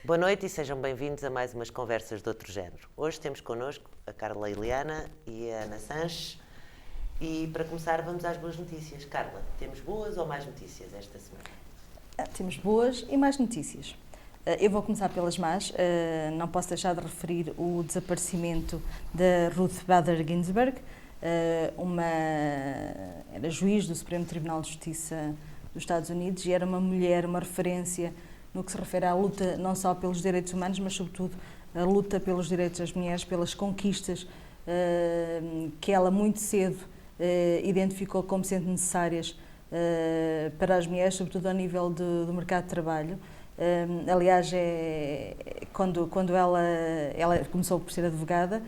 Boa noite e sejam bem-vindos a mais umas conversas de outro género. Hoje temos connosco a Carla Iliana e a Ana Sanches e para começar vamos às boas notícias. Carla, temos boas ou más notícias esta semana? Temos boas e más notícias. Eu vou começar pelas más. Não posso deixar de referir o desaparecimento da Ruth Bader Ginsburg, era juiz do Supremo Tribunal de Justiça dos Estados Unidos e era uma mulher, uma referência no que se refere à luta não só pelos direitos humanos, mas sobretudo a luta pelos direitos das mulheres, pelas conquistas que ela muito cedo identificou como sendo necessárias para as mulheres, sobretudo ao nível do mercado de trabalho. Aliás, quando ela começou por ser advogada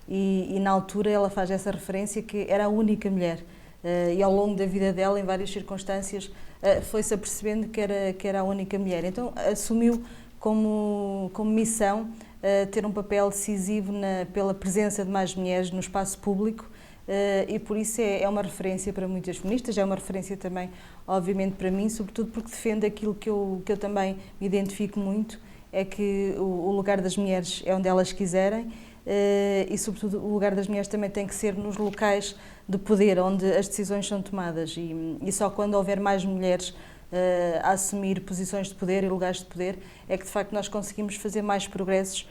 e na altura ela faz essa referência que era a única mulher e ao longo da vida dela, em várias circunstâncias, foi-se apercebendo que era a única mulher. Então assumiu como missão ter um papel decisivo pela presença de mais mulheres no espaço público e por isso é uma referência para muitas feministas, é uma referência também, obviamente, para mim, sobretudo porque defende aquilo que eu também me identifico muito, é que o lugar das mulheres é onde elas quiserem e, sobretudo, o lugar das mulheres também tem que ser nos locais de poder, onde as decisões são tomadas e só quando houver mais mulheres a assumir posições de poder e lugares de poder é que, de facto, nós conseguimos fazer mais progressos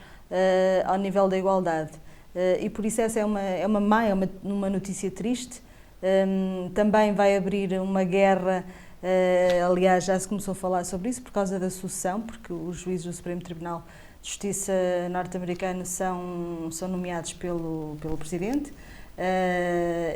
ao nível da igualdade. E por isso essa é uma notícia triste. Também vai abrir uma guerra, aliás já se começou a falar sobre isso por causa da sucessão, porque os juízes do Supremo Tribunal de Justiça norte-americano são nomeados pelo Presidente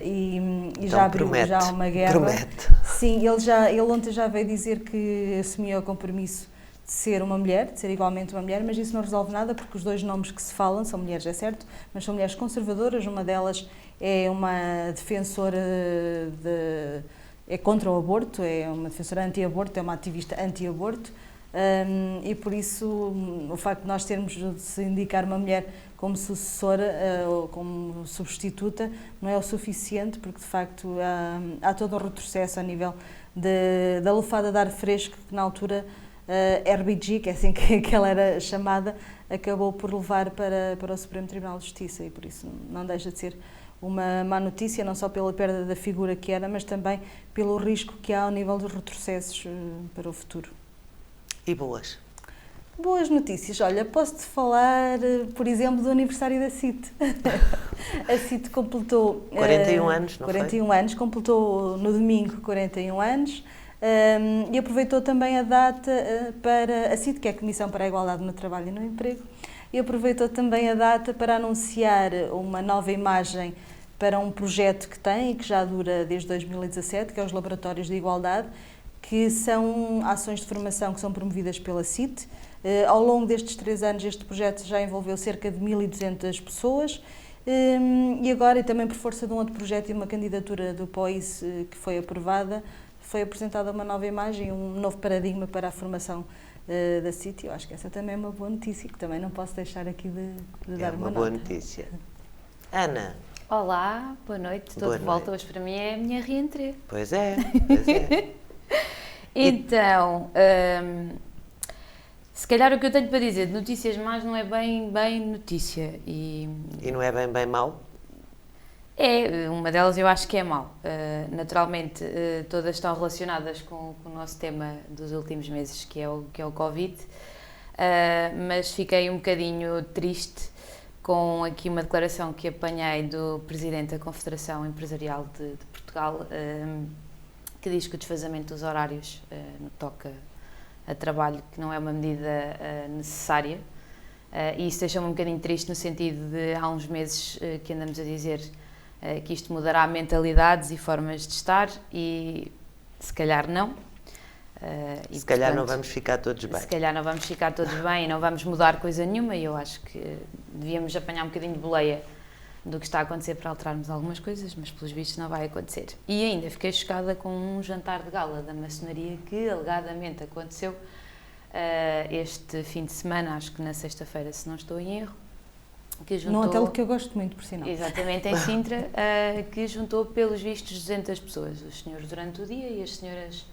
e então, já abriu já uma guerra. Promete. Sim, ele ontem já veio dizer que assumia o compromisso de ser uma mulher, de ser igualmente uma mulher, mas isso não resolve nada porque os dois nomes que se falam são mulheres, é certo, mas são mulheres conservadoras, uma delas é uma defensora é contra o aborto, é uma defensora anti-aborto, é uma ativista anti-aborto e por isso o facto de nós termos de se indicar uma mulher como sucessora ou como substituta não é o suficiente porque de facto há todo um retrocesso a nível da lufada de ar fresco que na altura RBG, que é assim que ela era chamada, acabou por levar para o Supremo Tribunal de Justiça e por isso não deixa de ser uma má notícia, não só pela perda da figura que era, mas também pelo risco que há ao nível dos retrocessos para o futuro. E boas? Boas notícias. Olha, posso-te falar, por exemplo, do aniversário da CIT. A CIT completou 41 anos, não 41 anos, completou no domingo 41 anos. E aproveitou também a data para a CIT, que é a Comissão para a Igualdade no Trabalho e no Emprego, e aproveitou também a data para anunciar uma nova imagem para um projeto que tem e que já dura desde 2017, que é os Laboratórios de Igualdade, que são ações de formação que são promovidas pela CIT. Ao longo destes 3 anos este projeto já envolveu cerca de 1.200 pessoas e agora, e também por força de um outro projeto e uma candidatura do POIS que foi aprovada, foi apresentada uma nova imagem, um novo paradigma para a formação da CIT. Eu acho que essa também é uma boa notícia, que também não posso deixar aqui de dar uma nota. É uma boa notícia. Ana. Olá, boa noite, estou de volta. Hoje para mim é a minha reentrée. Pois é. Então, se calhar o que eu tenho para dizer de notícias más não é bem notícia. E não é bem mau? É, uma delas eu acho que é mau. Naturalmente, todas estão relacionadas com o nosso tema dos últimos meses, que é o Covid, mas fiquei um bocadinho triste com aqui uma declaração que apanhei do Presidente da Confederação Empresarial de Portugal, que diz que o desfazamento dos horários no que toca a trabalho, que não é uma medida necessária, e isso deixa-me um bocadinho triste no sentido de há uns meses que andamos a dizer que isto mudará mentalidades e formas de estar e se calhar não. Se calhar não vamos ficar todos bem. Se calhar não vamos ficar todos bem e não vamos mudar coisa nenhuma e eu acho que devíamos apanhar um bocadinho de boleia do que está a acontecer para alterarmos algumas coisas, mas pelos vistos não vai acontecer. E ainda fiquei chocada com um jantar de gala da maçonaria que alegadamente aconteceu este fim de semana, acho que na sexta-feira, se não estou em erro. Que juntou, num hotel que eu gosto muito, por sinal. Exatamente, em Sintra, que juntou, pelos vistos, 200 pessoas. Os senhores durante o dia e as senhoras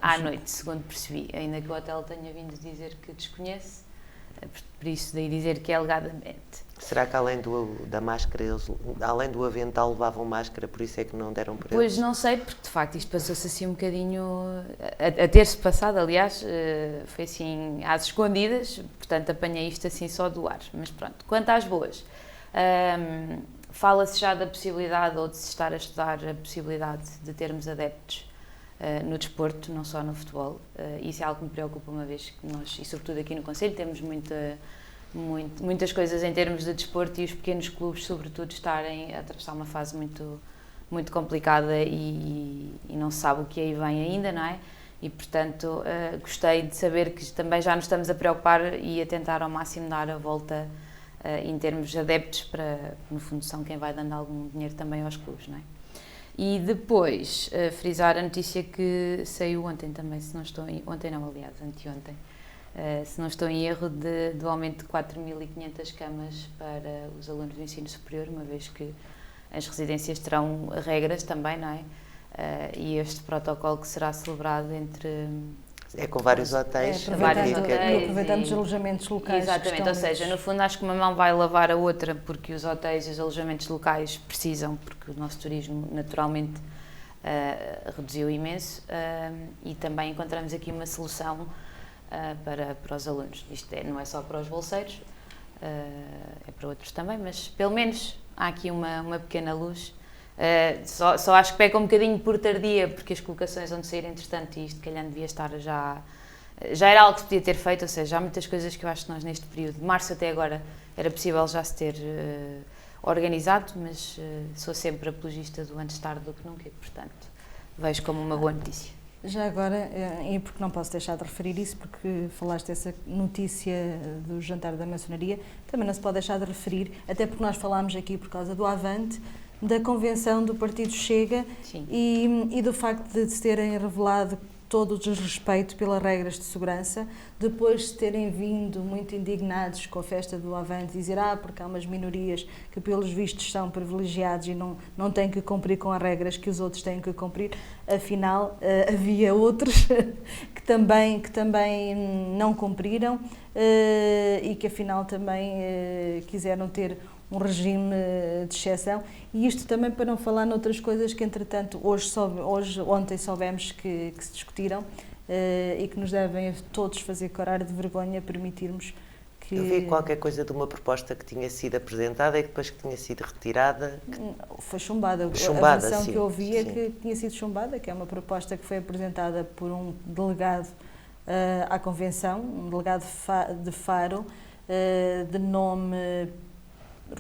à noite, segundo percebi. Ainda que o hotel tenha vindo dizer que desconhece, por isso daí dizer que é alegadamente. Será que da máscara, além do avental, levavam máscara, por isso é que não deram para Pois eles? não sei, porque de facto isto passou-se assim um bocadinho, a ter-se passado, aliás, foi assim às escondidas, portanto apanhei isto assim só do ar. Mas pronto, quanto às boas, fala-se já da possibilidade, ou de se estar a estudar a possibilidade de termos adeptos no desporto, não só no futebol. Isso é algo que me preocupa, uma vez que nós, e sobretudo aqui no Conselho, temos muitas coisas em termos de desporto e os pequenos clubes, sobretudo, estarem a atravessar uma fase muito complicada e não se sabe o que aí vem ainda, não é? E, portanto, gostei de saber que também já nos estamos a preocupar e a tentar ao máximo dar a volta em termos de adeptos, para, no fundo, são quem vai dando algum dinheiro também aos clubes, não é? E depois, frisar a notícia que saiu ontem também, se não estou em... Ontem não, aliás, anteontem. Se não estou em erro, do aumento de 4.500 camas para os alunos do ensino superior, uma vez que as residências terão regras também, não é? E este protocolo que será celebrado entre... É com vários hotéis. Aproveitando os alojamentos locais. Exatamente, ou seja, no fundo acho que uma mão vai lavar a outra, porque os hotéis e os alojamentos locais precisam, porque o nosso turismo naturalmente reduziu imenso, e também encontramos aqui uma solução para os alunos. Isto não é só para os bolseiros, é para outros também, mas pelo menos há aqui uma pequena luz. Só acho que peca um bocadinho por tardia, porque as colocações vão sair entretanto, e isto calhar devia estar já era algo que se podia ter feito, ou seja, há muitas coisas que eu acho que nós neste período, de março até agora, era possível já se ter organizado, mas sou sempre apologista do antes tarde do que nunca, e portanto vejo como uma boa notícia. Já agora, e porque não posso deixar de referir isso, porque falaste dessa notícia do jantar da maçonaria, também não se pode deixar de referir, até porque nós falámos aqui por causa do Avante, da convenção do Partido Chega e do facto de se terem revelado todo o desrespeito pelas regras de segurança, depois de terem vindo muito indignados com a festa do Avante, dizer porque há umas minorias que pelos vistos são privilegiados e não têm que cumprir com as regras que os outros têm que cumprir, afinal havia outros que também não cumpriram e que afinal também quiseram ter um regime de exceção, e isto também para não falar noutras coisas que entretanto ontem soubemos que se discutiram e que nos devem a todos fazer corar de vergonha permitirmos que... Eu vi qualquer coisa de uma proposta que tinha sido apresentada e depois que tinha sido retirada. Foi chumbada. A versão que eu ouvi é que tinha sido chumbada, que é uma proposta que foi apresentada por um delegado à convenção, um delegado de Faro, de nome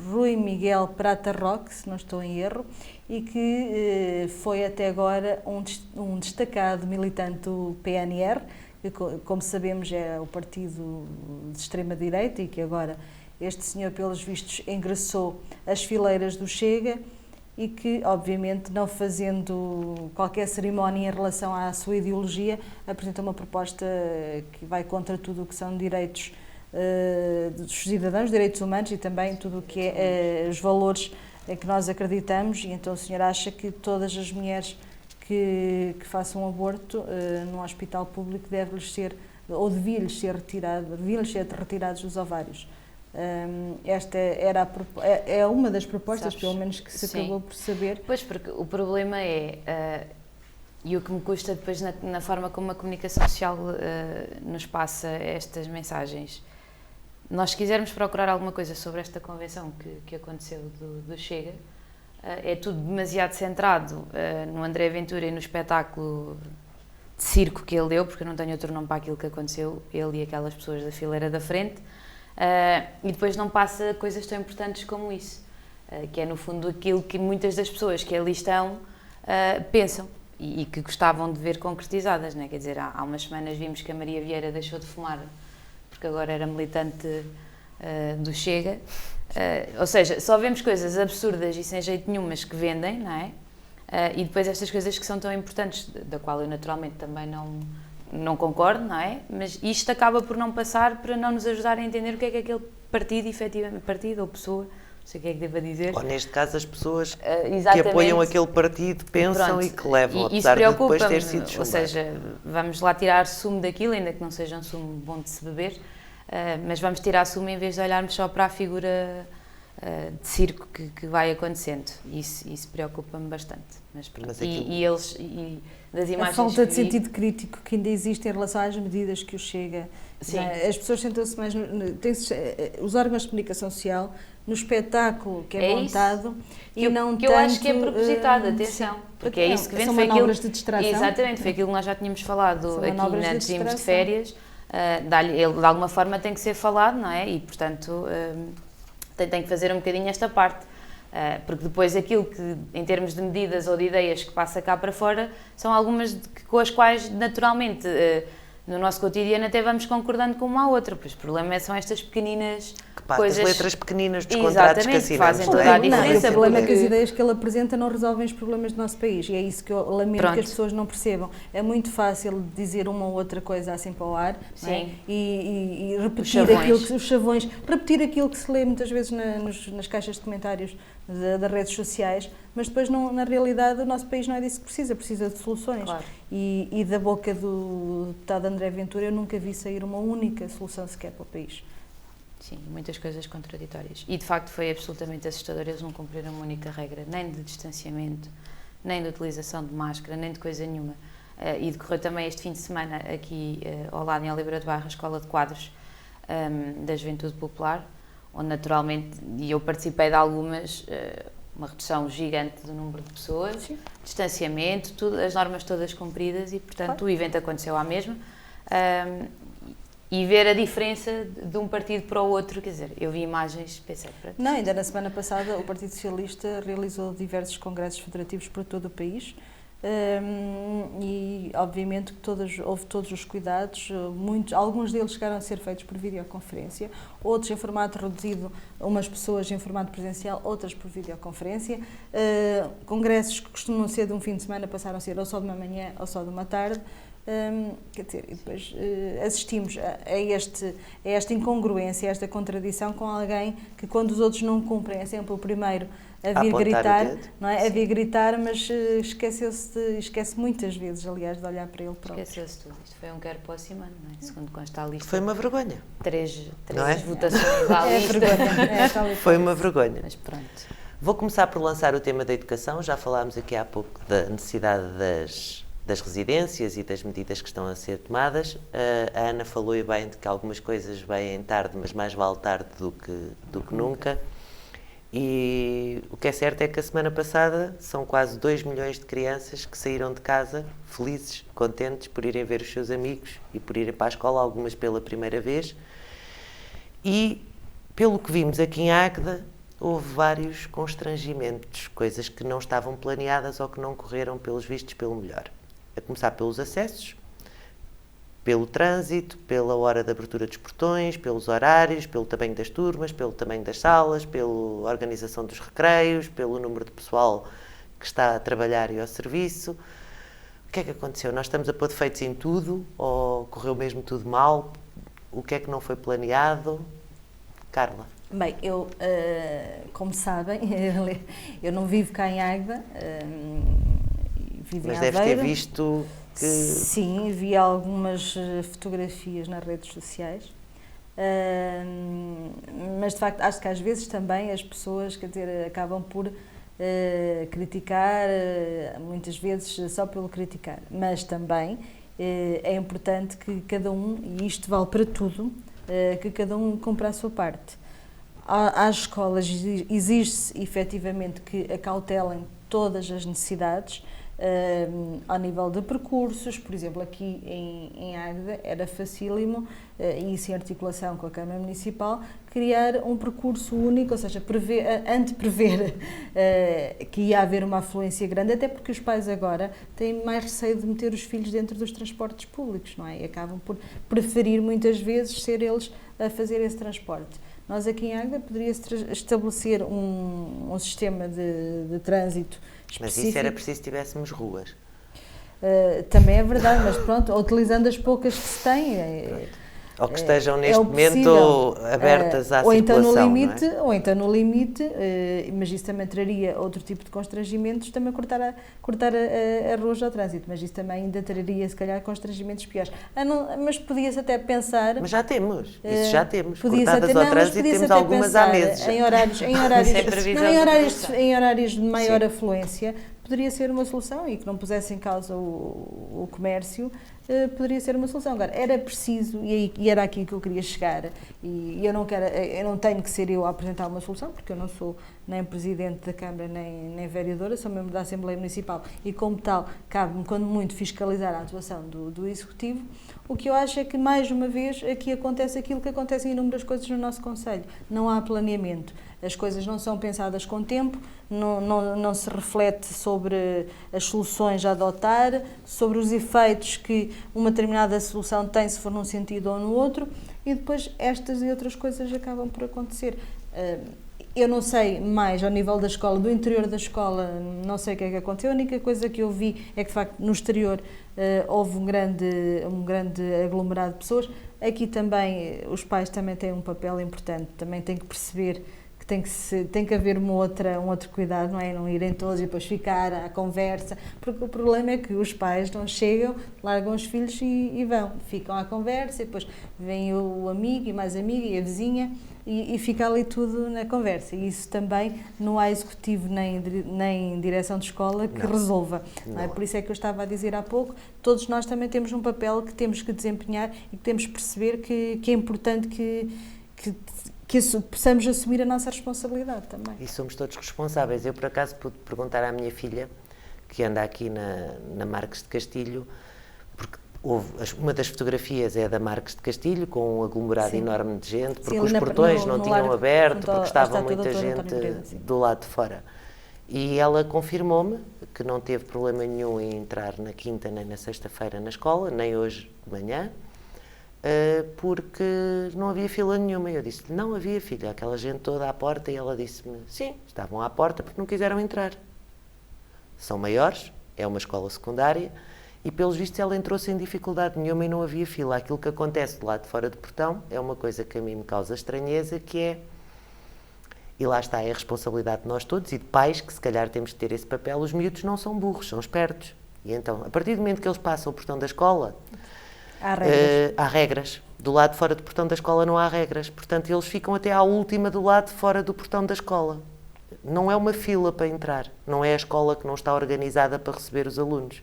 Rui Miguel Prata Roque, se não estou em erro, e que foi até agora um destacado militante do PNR, que, como sabemos, é o partido de extrema-direita, e que agora este senhor, pelos vistos, ingressou as fileiras do Chega, e que, obviamente, não fazendo qualquer cerimónia em relação à sua ideologia, apresenta uma proposta que vai contra tudo o que são direitos dos cidadãos, direitos humanos e também tudo o que é os valores em que nós acreditamos. E então o senhor acha que todas as mulheres que façam aborto num hospital público devem-lhes ser, ou deviam-lhes ser retirados os ovários. Esta é uma das propostas, pelo menos, que se acabou por saber. Pois, porque o problema e o que me custa depois na forma como a comunicação social nos passa estas mensagens. Nós, se quisermos procurar alguma coisa sobre esta convenção que aconteceu do Chega, é tudo demasiado centrado no André Ventura e no espetáculo de circo que ele deu, porque eu não tenho outro nome para aquilo que aconteceu, ele e aquelas pessoas da fileira da frente, e depois não passa coisas tão importantes como isso, que é no fundo aquilo que muitas das pessoas que ali estão pensam e que gostavam de ver concretizadas, não é? Quer dizer, há umas semanas vimos que a Maria Vieira deixou de fumar porque agora era militante do Chega, ou seja, só vemos coisas absurdas e sem jeito nenhum, mas que vendem, não é? E depois estas coisas que são tão importantes, da qual eu naturalmente também não concordo, não é? Mas isto acaba por não passar para não nos ajudar a entender o que é aquele partido, efetivamente, partido ou pessoa, não sei o que é que devo dizer. Ou neste caso as pessoas que apoiam aquele partido pensam e que levam, apesar de depois ter sido chumbado. Ou seja, vamos lá tirar sumo daquilo, ainda que não seja um sumo bom de se beber, mas vamos tirar a suma em vez de olharmos só para a figura de circo que vai acontecendo. Isso preocupa-me bastante. Mas e das imagens a falta de que vi, sentido crítico que ainda existe em relação às medidas que o Chega... Sim. As pessoas sentam-se mais... Os órgãos de comunicação social no espetáculo que é montado e não que eu acho que é propositado, atenção, porque é isso que vem. São manobras de distração. Exatamente, foi aquilo que nós já tínhamos falado aqui antes de irmos de férias. Ele de alguma forma tem que ser falado, não é? E portanto tem que fazer um bocadinho esta parte, porque depois aquilo que, em termos de medidas ou de ideias que passa cá para fora, são algumas com as quais naturalmente no nosso cotidiano até vamos concordando com uma à outra, pois o problema são estas pequeninas coisas... As letras pequeninas dos contratos que assinamos. Fazem toda a diferença. O problema é que as ideias que ele apresenta não resolvem os problemas do nosso país, e é isso que eu lamento que as pessoas não percebam. É muito fácil dizer uma ou outra coisa assim para o ar, não é? E repetir os chavões, repetir aquilo que se lê muitas vezes nas caixas de comentários das redes sociais, mas depois na realidade o nosso país não é disso que precisa de soluções. Claro. E da boca do deputado André Ventura eu nunca vi sair uma única solução sequer para o país. Sim, muitas coisas contraditórias. E de facto foi absolutamente assustador, eles não cumpriram uma única regra, nem de distanciamento, nem de utilização de máscara, nem de coisa nenhuma. E decorreu também este fim de semana aqui ao lado em Oliveira de Barra, a Escola de Quadros da Juventude Popular, onde naturalmente, e eu participei de algumas, uma redução gigante do número de pessoas, sim, distanciamento, as normas todas cumpridas e portanto claro, o evento aconteceu à mesma. E ver a diferença de um partido para o outro, quer dizer, eu vi imagens, pensei... Não, ainda na semana passada o Partido Socialista realizou diversos congressos federativos por todo o país e obviamente que houve todos os cuidados, alguns deles chegaram a ser feitos por videoconferência, outros em formato reduzido, umas pessoas em formato presencial, outras por videoconferência. Congressos que costumam ser de um fim de semana passaram a ser ou só de uma manhã ou só de uma tarde. Quer dizer, e depois assistimos a esta incongruência, a esta contradição com alguém que quando os outros não cumprem é sempre o primeiro a vir gritar, não é? A vir gritar, mas esquece muitas vezes, aliás, de olhar para ele próprio. Esqueceu-se tudo. Isto foi um quero para o Simão, não é? Segundo consta a lista. Foi uma vergonha. Três é? votações à lista. Foi uma vergonha. Mas pronto. Vou começar por lançar o tema da educação. Já falámos aqui há pouco da necessidade das residências e das medidas que estão a ser tomadas. A Ana falou e bem de que algumas coisas vêm tarde, mas mais vale tarde do que nunca. E o que é certo é que a semana passada são quase 2 milhões de crianças que saíram de casa felizes, contentes por irem ver os seus amigos e por irem para a escola, algumas pela primeira vez. E, pelo que vimos aqui em Águeda, houve vários constrangimentos, coisas que não estavam planeadas ou que não correram, pelos vistos, pelo melhor. A começar pelos acessos, pelo trânsito, pela hora de abertura dos portões, pelos horários, pelo tamanho das turmas, pelo tamanho das salas, pela organização dos recreios, pelo número de pessoal que está a trabalhar e ao serviço. O que é que aconteceu? Nós estamos a pôr defeitos em tudo ou correu mesmo tudo mal? O que é que não foi planeado? Carla? Bem, eu, como sabem, eu não vivo cá em Águeda, vivo Mas em deves Aveiro. ter visto que... Sim, vi algumas fotografias nas redes sociais, mas de facto acho que às vezes também as pessoas, quer dizer, acabam por criticar, muitas vezes só pelo criticar, mas também é importante que cada um, e isto vale para tudo, que cada um cumpra a sua parte. Às escolas exige-se efetivamente que acautelem todas as necessidades, ao nível de percursos, por exemplo, aqui em Águeda era facílimo, e isso em articulação com a Câmara Municipal, criar um percurso único, ou seja, anteprever que ia haver uma afluência grande, até porque os pais agora têm mais receio de meter os filhos dentro dos transportes públicos, não é? E acabam por preferir muitas vezes ser eles a fazer esse transporte. Nós aqui em Águeda poderia-se estabelecer um sistema de trânsito específico. Mas isso era preciso que tivéssemos ruas. Também é verdade, mas pronto, utilizando as poucas que se têm. Ou que estejam neste o possível, momento abertas à ou então circulação, no limite, não é? ou então no limite, mas isso também traria outro tipo de constrangimentos, também cortar a ruas ao trânsito, mas isso também ainda traria, se calhar, constrangimentos piores. Mas podia-se até pensar... Mas já temos, isso já temos. Podia-se Cortadas até, ao não, mas trânsito podia-se temos até algumas há pensar meses. em horários, Sem previsão em horários de maior Sim. afluência, poderia ser uma solução, e que não pusesse em causa o comércio, poderia ser uma solução. Agora, era preciso, e era aqui que eu queria chegar, e eu não tenho que ser eu a apresentar uma solução, porque eu não sou nem presidente da Câmara, nem vereadora, sou membro da Assembleia Municipal, e como tal, cabe-me, quando muito, fiscalizar a atuação do Executivo. O que eu acho é que, mais uma vez, aqui acontece aquilo que acontece em inúmeras coisas no nosso Conselho. Não há planeamento. As coisas não são pensadas com tempo, não se reflete sobre as soluções a adotar, sobre os efeitos que uma determinada solução tem, se for num sentido ou no outro, e depois estas e outras coisas acabam por acontecer. Eu não sei mais ao nível da escola, do interior da escola, não sei o que é que aconteceu. A única coisa que eu vi é que, de facto, no exterior houve um grande aglomerado de pessoas. Aqui também, os pais também têm um papel importante, também têm que perceber que tem que haver um outro cuidado, não é? Não irem todos e depois ficar à conversa, porque o problema é que os pais não chegam, largam os filhos e vão, ficam à conversa, e depois vem o amigo e mais amiga e a vizinha, e fica ali tudo na conversa. E isso também não há executivo nem direção de escola que resolva. Não é? Por isso é que eu estava a dizer há pouco, todos nós também temos um papel que temos que desempenhar e que temos que perceber que é importante que possamos assumir a nossa responsabilidade também. E somos todos responsáveis. Eu, por acaso, pude perguntar à minha filha, que anda aqui na Marques de Castilho, porque uma das fotografias é da Marques de Castilho, com um aglomerado enorme de gente, porque os portões não tinham aberto, porque estava muita gente do lado de fora. E ela confirmou-me que não teve problema nenhum em entrar na quinta nem na sexta-feira na escola, nem hoje de manhã, porque não havia fila nenhuma. Eu disse-lhe, não havia filha, aquela gente toda à porta, e ela disse-me, sim, estavam à porta porque não quiseram entrar. São maiores, é uma escola secundária, e pelos vistos ela entrou sem dificuldade nenhuma e não havia fila. Aquilo que acontece do lado de fora do portão é uma coisa que a mim me causa estranheza, que é, e lá está, é a responsabilidade de nós todos e de pais, que se calhar temos de ter esse papel. Os miúdos não são burros, são espertos. E então, a partir do momento que eles passam o portão da escola, há regras. Do lado de fora do portão da escola não há regras. Portanto, eles ficam até à última do lado de fora do portão da escola. Não é uma fila para entrar. Não é a escola que não está organizada para receber os alunos.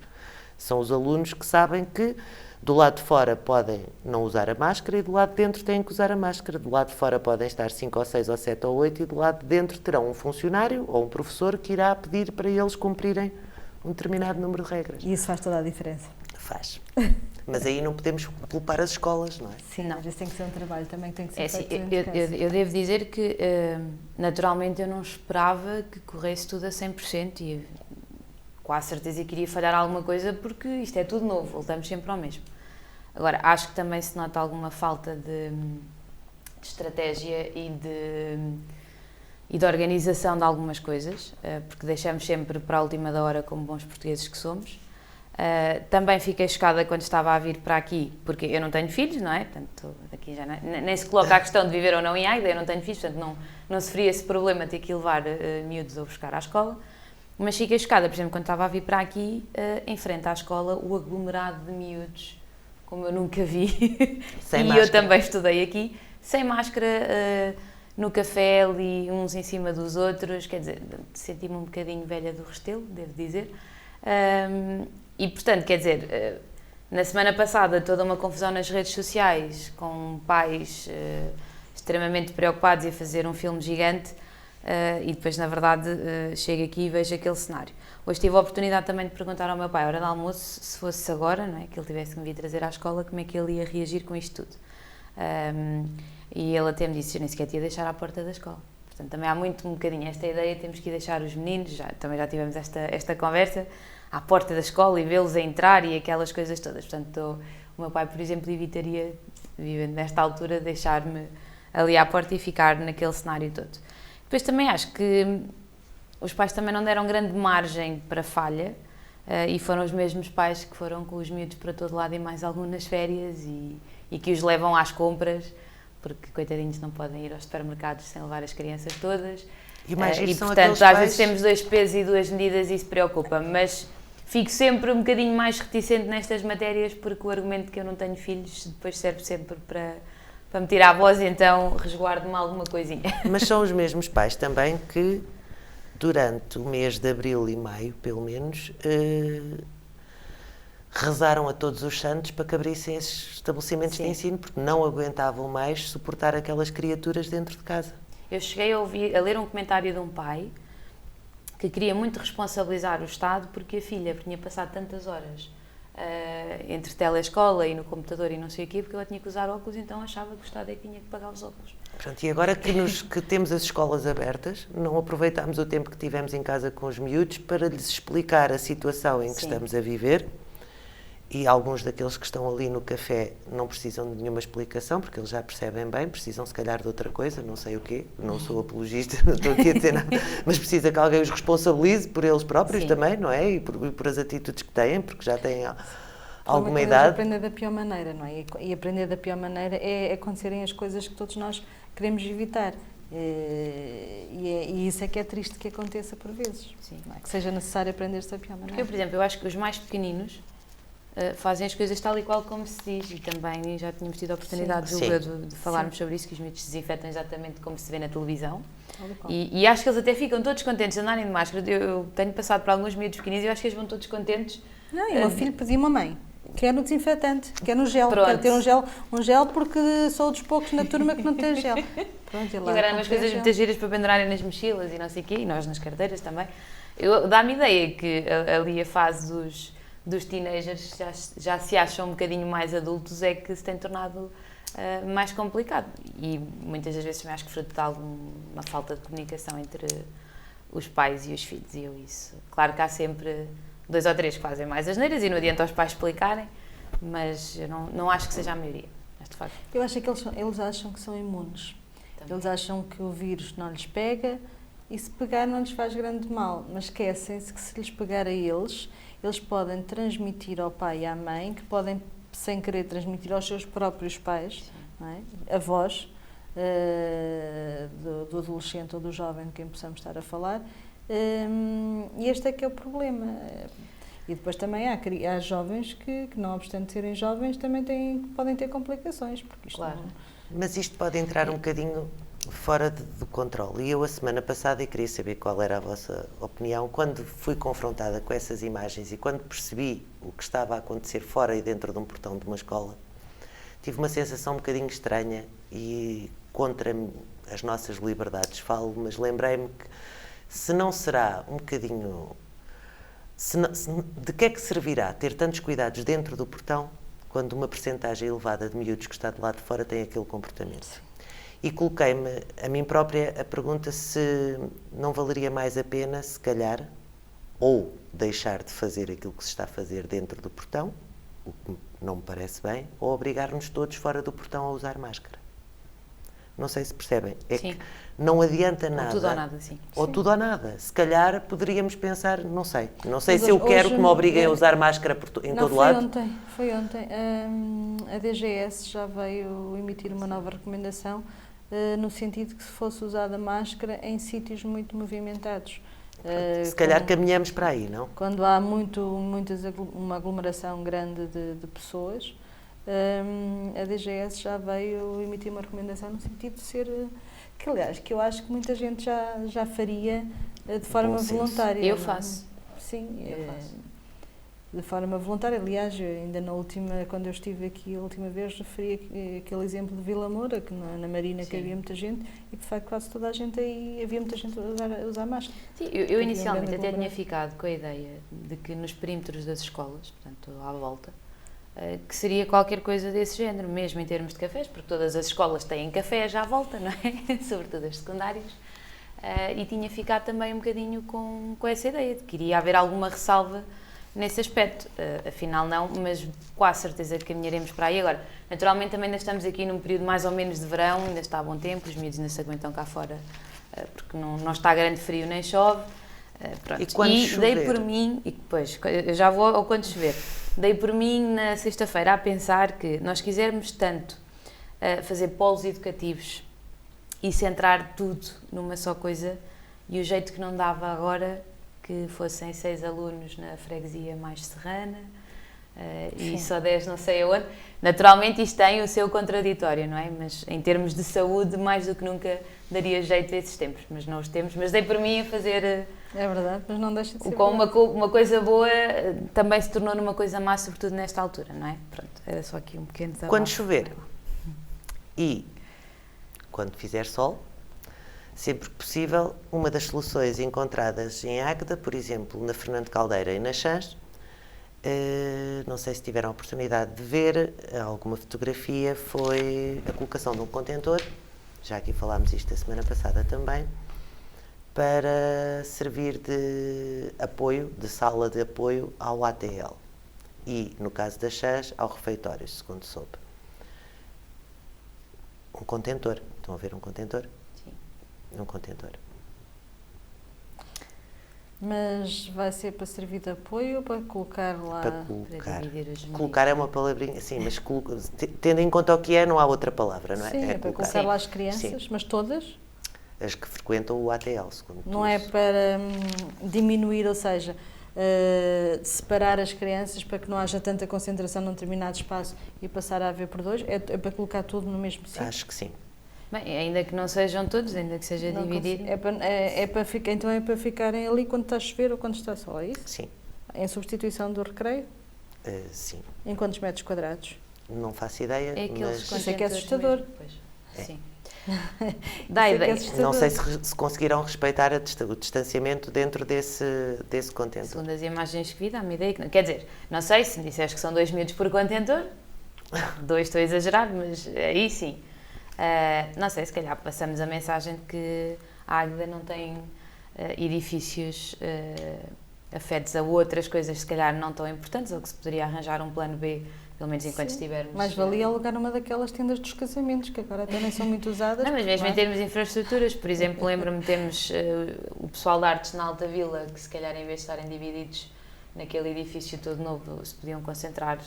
São os alunos que sabem que do lado de fora podem não usar a máscara e do lado de dentro têm que usar a máscara. Do lado de fora podem estar 5 ou 6 ou 7 ou 8 e do lado de dentro terão um funcionário ou um professor que irá pedir para eles cumprirem um determinado número de regras. E isso faz toda a diferença. Faz. Mas aí não podemos culpar as escolas, não é? Sim, não. Mas isso tem que ser um trabalho também que tem que ser feito. Eu devo dizer que, naturalmente, eu não esperava que corresse tudo a 100% e com a certeza que iria falhar alguma coisa, porque isto é tudo novo, voltamos sempre ao mesmo. Agora, acho que também se nota alguma falta de estratégia e de organização de algumas coisas, porque deixamos sempre para a última da hora como bons portugueses que somos. Também fiquei chocada quando estava a vir para aqui, porque eu não tenho filhos, não é? Portanto, aqui já nem se coloca a questão de viver ou não em Águeda, eu não tenho filhos, portanto não sofria esse problema de ter que levar miúdos a buscar à escola. Mas fiquei chocada, por exemplo, quando estava a vir para aqui, em frente à escola, o aglomerado de miúdos, como eu nunca vi, Sem e máscara. eu também estudei aqui, sem máscara, no café ali, uns em cima dos outros, quer dizer, senti-me um bocadinho velha do Restelo, devo dizer. E, portanto, quer dizer, na semana passada toda uma confusão nas redes sociais, com pais extremamente preocupados e a fazer um filme gigante, e depois, na verdade, chego aqui e vejo aquele cenário. Hoje tive a oportunidade também de perguntar ao meu pai, à hora do almoço, se fosse agora, não é, que ele tivesse que me vir trazer à escola, como é que ele ia reagir com isto tudo. E ele até me disse, eu nem sequer te ia deixar à porta da escola. Portanto, também há muito um bocadinho esta ideia, temos que ir deixar os meninos, também já tivemos esta conversa, à porta da escola e vê-los a entrar e aquelas coisas todas. Portanto, o meu pai, por exemplo, evitaria, vivendo nesta altura, deixar-me ali à porta e ficar naquele cenário todo. Depois também acho que os pais também não deram grande margem para falha, e foram os mesmos pais que foram com os miúdos para todo lado e mais algum nas férias, e e que os levam às compras, porque coitadinhos não podem ir aos supermercados sem levar as crianças todas. E mais E são portanto, aqueles às pais... vezes temos 2 pesos e 2 medidas e isso preocupa-me, mas fico sempre um bocadinho mais reticente nestas matérias porque o argumento que eu não tenho filhos depois serve sempre para me tirar a voz, então resguardo-me alguma coisinha. Mas são os mesmos pais também que, durante o mês de abril e maio, pelo menos, rezaram a todos os santos para que abrissem esses estabelecimentos de ensino, porque não aguentavam mais suportar aquelas criaturas dentro de casa. Eu cheguei a ler um comentário de um pai que queria muito responsabilizar o Estado porque a filha tinha passado tantas horas entre telescola e no computador e não sei o quê, porque ela tinha que usar óculos, então achava que o Estado é que tinha que pagar os óculos. Pronto, e agora que temos as escolas abertas, não aproveitámos o tempo que tivemos em casa com os miúdos para lhes explicar a situação em que estamos a viver, e alguns daqueles que estão ali no café não precisam de nenhuma explicação, porque eles já percebem bem, precisam se calhar de outra coisa, não sei o quê, não sou apologista, não estou aqui a dizer nada, mas precisa que alguém os responsabilize por eles próprios também, não é? E por as atitudes que têm, porque já têm alguma idade. Aprender da pior maneira, não é? E aprender da pior maneira é acontecerem as coisas que todos nós queremos evitar. E isso é que é triste que aconteça por vezes. Não é? Que seja necessário aprender-se da pior maneira. Porque, por exemplo, eu acho que os mais pequeninos fazem as coisas tal e qual como se diz, e também já tínhamos tido a oportunidade de falarmos sobre isso, que os miúdos se desinfetam exatamente como se vê na televisão, e acho que eles até ficam todos contentes de andarem de máscara. Eu tenho passado por alguns miúdos pequeninos e eu acho que eles vão todos contentes. Não, e o meu filho pediu-me a mãe, quer no desinfetante, quer no gel, Pronto. quero ter um gel porque sou dos poucos na turma que não tem gel. Pronto, E agora há umas coisas muitas giras para pendurarem nas mochilas e não sei o quê, e nós nas carteiras também. Dá-me ideia que ali a fase dos teenagers já se acham um bocadinho mais adultos, é que se tem tornado mais complicado. E muitas das vezes também acho que fruto de alguma falta de comunicação entre os pais e os filhos, e eu isso. Claro que há sempre 2 ou 3 que fazem mais asneiras e não adianta aos pais explicarem, mas eu não acho que seja a maioria, mas de facto. Eu acho que eles acham que são imunes. Também. Eles acham que o vírus não lhes pega e se pegar não lhes faz grande mal, mas esquecem-se que se lhes pegar a eles podem transmitir ao pai e à mãe, que podem, sem querer, transmitir aos seus próprios pais, não é? Avós, do adolescente ou do jovem de quem possamos estar a falar, e este é que é o problema. E depois também há jovens que, não obstante serem jovens, também podem ter complicações. Porque isto claro. Mas isto pode entrar um bocadinho fora do controle. E eu, a semana passada, queria saber qual era a vossa opinião, quando fui confrontada com essas imagens e quando percebi o que estava a acontecer fora e dentro de um portão de uma escola, tive uma sensação um bocadinho estranha e contra as nossas liberdades falo, mas lembrei-me que se não será um bocadinho... de que é que servirá ter tantos cuidados dentro do portão quando uma percentagem elevada de miúdos que está do lado de fora tem aquele comportamento? E coloquei-me a mim própria a pergunta se não valeria mais a pena, se calhar, ou deixar de fazer aquilo que se está a fazer dentro do portão, o que não me parece bem, ou obrigar-nos todos fora do portão a usar máscara. Não sei se percebem. É sim. Que não adianta nada. Ou tudo ou nada, sim. Ou sim. tudo ou nada. Se calhar poderíamos pensar, não sei Mas se eu quero hoje, que me obriguem a usar máscara em todo lado. Foi ontem. A DGS já veio emitir uma nova recomendação no sentido que se fosse usada máscara em sítios muito movimentados. Se calhar caminhamos para aí, não? Quando há uma aglomeração grande de pessoas, a DGS já veio emitir uma recomendação no sentido de ser... Que, aliás, que eu acho que muita gente já faria de forma voluntária. Eu faço. Sim, eu faço. De forma voluntária. Aliás, ainda quando eu estive aqui a última vez, referi aquele exemplo de Vila Moura, que na Marina que havia muita gente, e que de facto quase toda a gente aí, havia muita gente a usar máscara. Sim, eu inicialmente até tinha ficado com a ideia de que nos perímetros das escolas, portanto à volta, que seria qualquer coisa desse género, mesmo em termos de cafés, porque todas as escolas têm cafés à volta, não é? Sobretudo as secundárias. E tinha ficado também um bocadinho com essa ideia de que iria haver alguma ressalva nesse aspecto. Afinal não, mas quase certeza que caminharemos para aí. Agora, naturalmente também ainda estamos aqui num período mais ou menos de verão, ainda está a bom tempo, os miúdos ainda se aguentam cá fora, porque não está grande frio nem chove. Pronto. E quando chover? Dei por mim, e depois, eu já vou ao quando chover, dei por mim na sexta-feira a pensar que nós quisermos tanto fazer polos educativos e centrar tudo numa só coisa, e o jeito que não dava agora que fossem 6 alunos na freguesia mais serrana e só 10 não sei aonde. Naturalmente isto tem o seu contraditório, não é? Mas em termos de saúde, mais do que nunca daria jeito a esses tempos, mas não os temos. Mas dei por mim a fazer... É verdade, mas não deixa de ser com uma coisa boa também se tornou numa coisa má, sobretudo nesta altura, não é? Pronto, era só aqui um pequeno desabafo. Quando chover e quando fizer sol, sempre que possível, uma das soluções encontradas em Águeda, por exemplo, na Fernando Caldeira e na Chãs, não sei se tiveram a oportunidade de ver alguma fotografia, foi a colocação de um contentor, já aqui falámos isto a semana passada também, para servir de apoio, de sala de apoio ao ATL e, no caso das Chãs, ao refeitório, segundo soube. Um contentor. Estão a ver um contentor? Sim. Um contentor. Mas vai ser para servir de apoio ou para colocar lá? Para colocar. Para dividir os Colocar é uma palavrinha, sim, mas tendo em conta o que é, não há outra palavra, não é? Sim, é para colocar lá as crianças, Sim. mas todas? As que frequentam o ATL, segundo Não é para diminuir, ou seja, separar as crianças para que não haja tanta concentração num determinado espaço e passar a haver por dois? É para colocar tudo no mesmo sítio? Acho que sim. Bem, ainda que não sejam todos, ainda que seja Não dividido. então é para ficarem ali quando está a chover ou quando está sol, é isso? Sim. Em substituição do recreio? Sim. Em quantos metros quadrados? Não faço ideia, É aqueles mas Isso é que é assustador. mesmo, pois. É. Sim. Dá Isso é que é ideia. assustador. não sei se conseguiram respeitar o distanciamento dentro desse contentor. Segundo as imagens que vi, dá-me ideia que não. Quer dizer, não sei se me disseste que são 2 miúdos por contentor, 2 estou a exagerar, mas aí sim. Não sei, se calhar passamos a mensagem de que a Águeda não tem edifícios afetos a outras coisas, se calhar não tão importantes, ou que se poderia arranjar um plano B, pelo menos enquanto estivermos... Mais valia alugar uma daquelas tendas dos casamentos, que agora até nem são muito usadas. Não, mas mesmo não é? em termos de infraestruturas, por exemplo, lembro-me, temos o pessoal de artes na Alta Vila, que se calhar em vez de estarem divididos naquele edifício todo novo, se podiam concentrar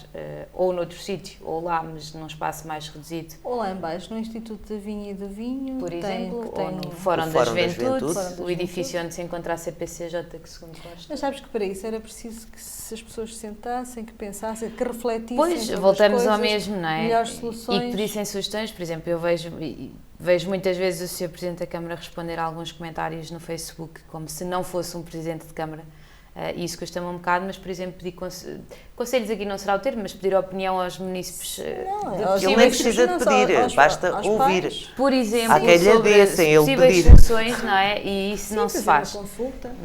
ou noutro sítio, ou lá, mas num espaço mais reduzido. Ou lá em baixo, no Instituto da Vinha e do Vinho, Por exemplo, que tem... ou no Fórum O da Fórum da Juventude, Juventude. o edifício onde se encontra a CPCJ, que segundo consta. Mas sabes que para isso era preciso que se as pessoas se sentassem, que pensassem, que refletissem Pois, sobre voltamos as ao coisas, mesmo, não é? melhores E soluções. que pedissem sugestões, por exemplo, eu vejo muitas vezes o Sr. Presidente da Câmara responder a alguns comentários no Facebook, como se não fosse um Presidente de Câmara. E isso custa-me um bocado, mas, por exemplo, pedir conselhos aqui não será o termo, mas pedir opinião aos munícipes. Ele nem precisa de pedir, basta ouvir. Pais. Por exemplo, Há quem lhe sobre dessem, ele possíveis pedir. soluções, não é? E isso Sim, não se fazer faz. Uma consulta,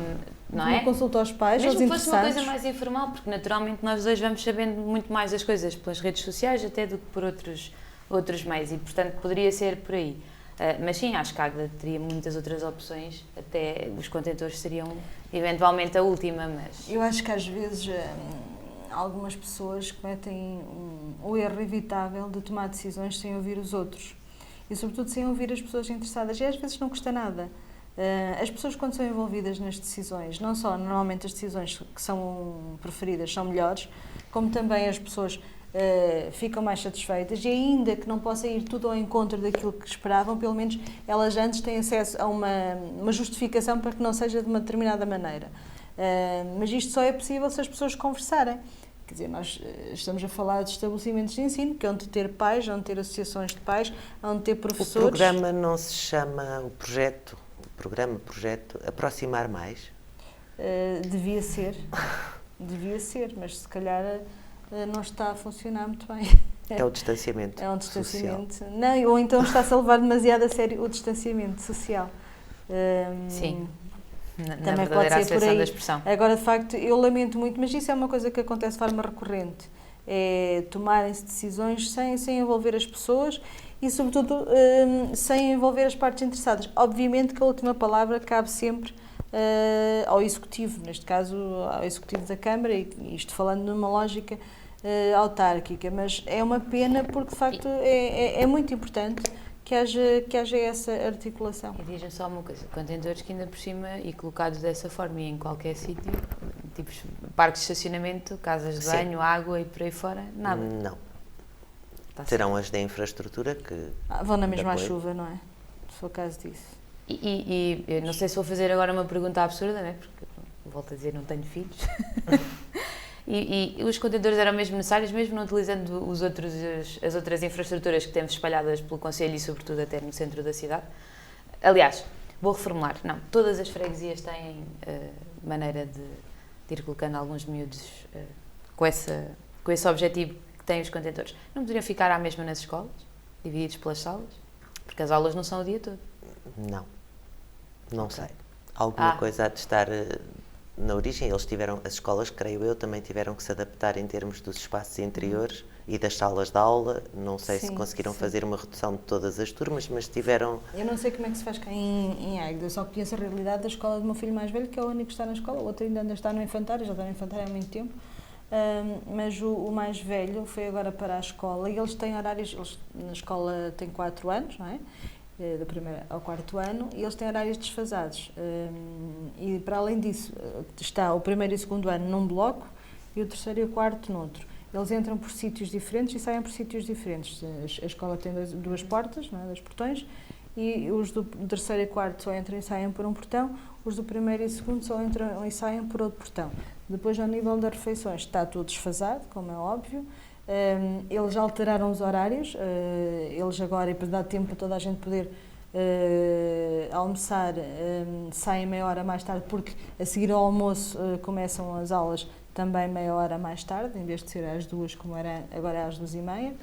Não uma é? consulta aos pais, Mesmo aos que fosse uma coisa interessados. mais informal, porque naturalmente nós dois vamos sabendo muito mais das coisas pelas redes sociais até do que por outros meios e, portanto, poderia ser por aí. Mas sim, acho que a Águeda teria muitas outras opções, até os contentores seriam eventualmente a última, mas... Eu acho que às vezes algumas pessoas cometem o erro evitável de tomar decisões sem ouvir os outros e sobretudo sem ouvir as pessoas interessadas e às vezes não custa nada. As pessoas quando são envolvidas nas decisões, não só normalmente as decisões que são preferidas são melhores, como também as pessoas ficam mais satisfeitas e ainda que não possa ir tudo ao encontro daquilo que esperavam, pelo menos elas antes têm acesso a uma justificação para que não seja de uma determinada maneira. Mas isto só é possível se as pessoas conversarem. Quer dizer, nós estamos a falar de estabelecimentos de ensino, que é onde ter pais, onde ter associações de pais, onde ter professores. O programa não se chama o projeto Aproximar Mais? Devia ser, mas se calhar não está a funcionar muito bem. É o distanciamento. É um distanciamento. social. Não, ou então está-se a levar demasiado a sério o distanciamento social. Sim, na também pode verdadeira ser por acessão aí. da expressão. Agora, de facto, eu lamento muito, mas isso é uma coisa que acontece de forma recorrente. É tomarem-se decisões sem envolver as pessoas e, sobretudo, sem envolver as partes interessadas. Obviamente que a última palavra cabe sempre ao Executivo, neste caso ao Executivo da Câmara, e isto falando numa lógica autárquica, mas é uma pena porque, de facto, é muito importante que haja essa articulação. E diz-me só uma coisa, contentores que ainda por cima e colocados dessa forma e em qualquer sítio, tipo parques de estacionamento, casas de banho, água e por aí fora, nada? Não. Tá Terão as da infraestrutura que... Vão na mesma apoio. chuva, não é? Se for o caso disso. E eu não sei se vou fazer agora uma pergunta absurda, não é? Porque, volto a dizer, não tenho filhos. E os contentores eram mesmo necessários, mesmo não utilizando as outras infraestruturas que temos espalhadas pelo concelho e sobretudo até no centro da cidade? Aliás, vou reformular, não, todas as freguesias têm maneira de ir colocando alguns miúdos com esse objetivo que têm os contentores. Não poderiam ficar à mesma nas escolas, divididos pelas salas? Porque as aulas não são o dia todo. Não sei. Alguma coisa há de estar na origem. As escolas, creio eu, também tiveram que se adaptar em termos dos espaços interiores e das salas de aula. Não sei se conseguiram fazer uma redução de todas as turmas, mas tiveram... Eu não sei como é que se faz cá em Águeda, eu só conheço a realidade da escola do meu filho mais velho, que é o único que está na escola, o outro ainda está no infantário, já está no infantário há muito tempo. Mas o mais velho foi agora para a escola e eles têm horários, na escola têm 4 anos, não é? Do primeiro ao 4º ano, e eles têm horários desfasados. E para além disso, está o primeiro e o 2º ano num bloco e o 3º e o 4º noutro. Eles entram por sítios diferentes e saem por sítios diferentes. A escola tem duas portas, não é? 2 portões, e os do 3º e 4º só entram e saem por um portão, os do 1º e 2º só entram e saem por outro portão. Depois, ao nível das refeições, está tudo desfasado, como é óbvio. Eles alteraram os horários, eles agora, e para dar tempo para toda a gente poder almoçar, saem meia hora mais tarde, porque a seguir ao almoço começam as aulas também meia hora mais tarde, em vez de ser às 2, como era agora às 2h30.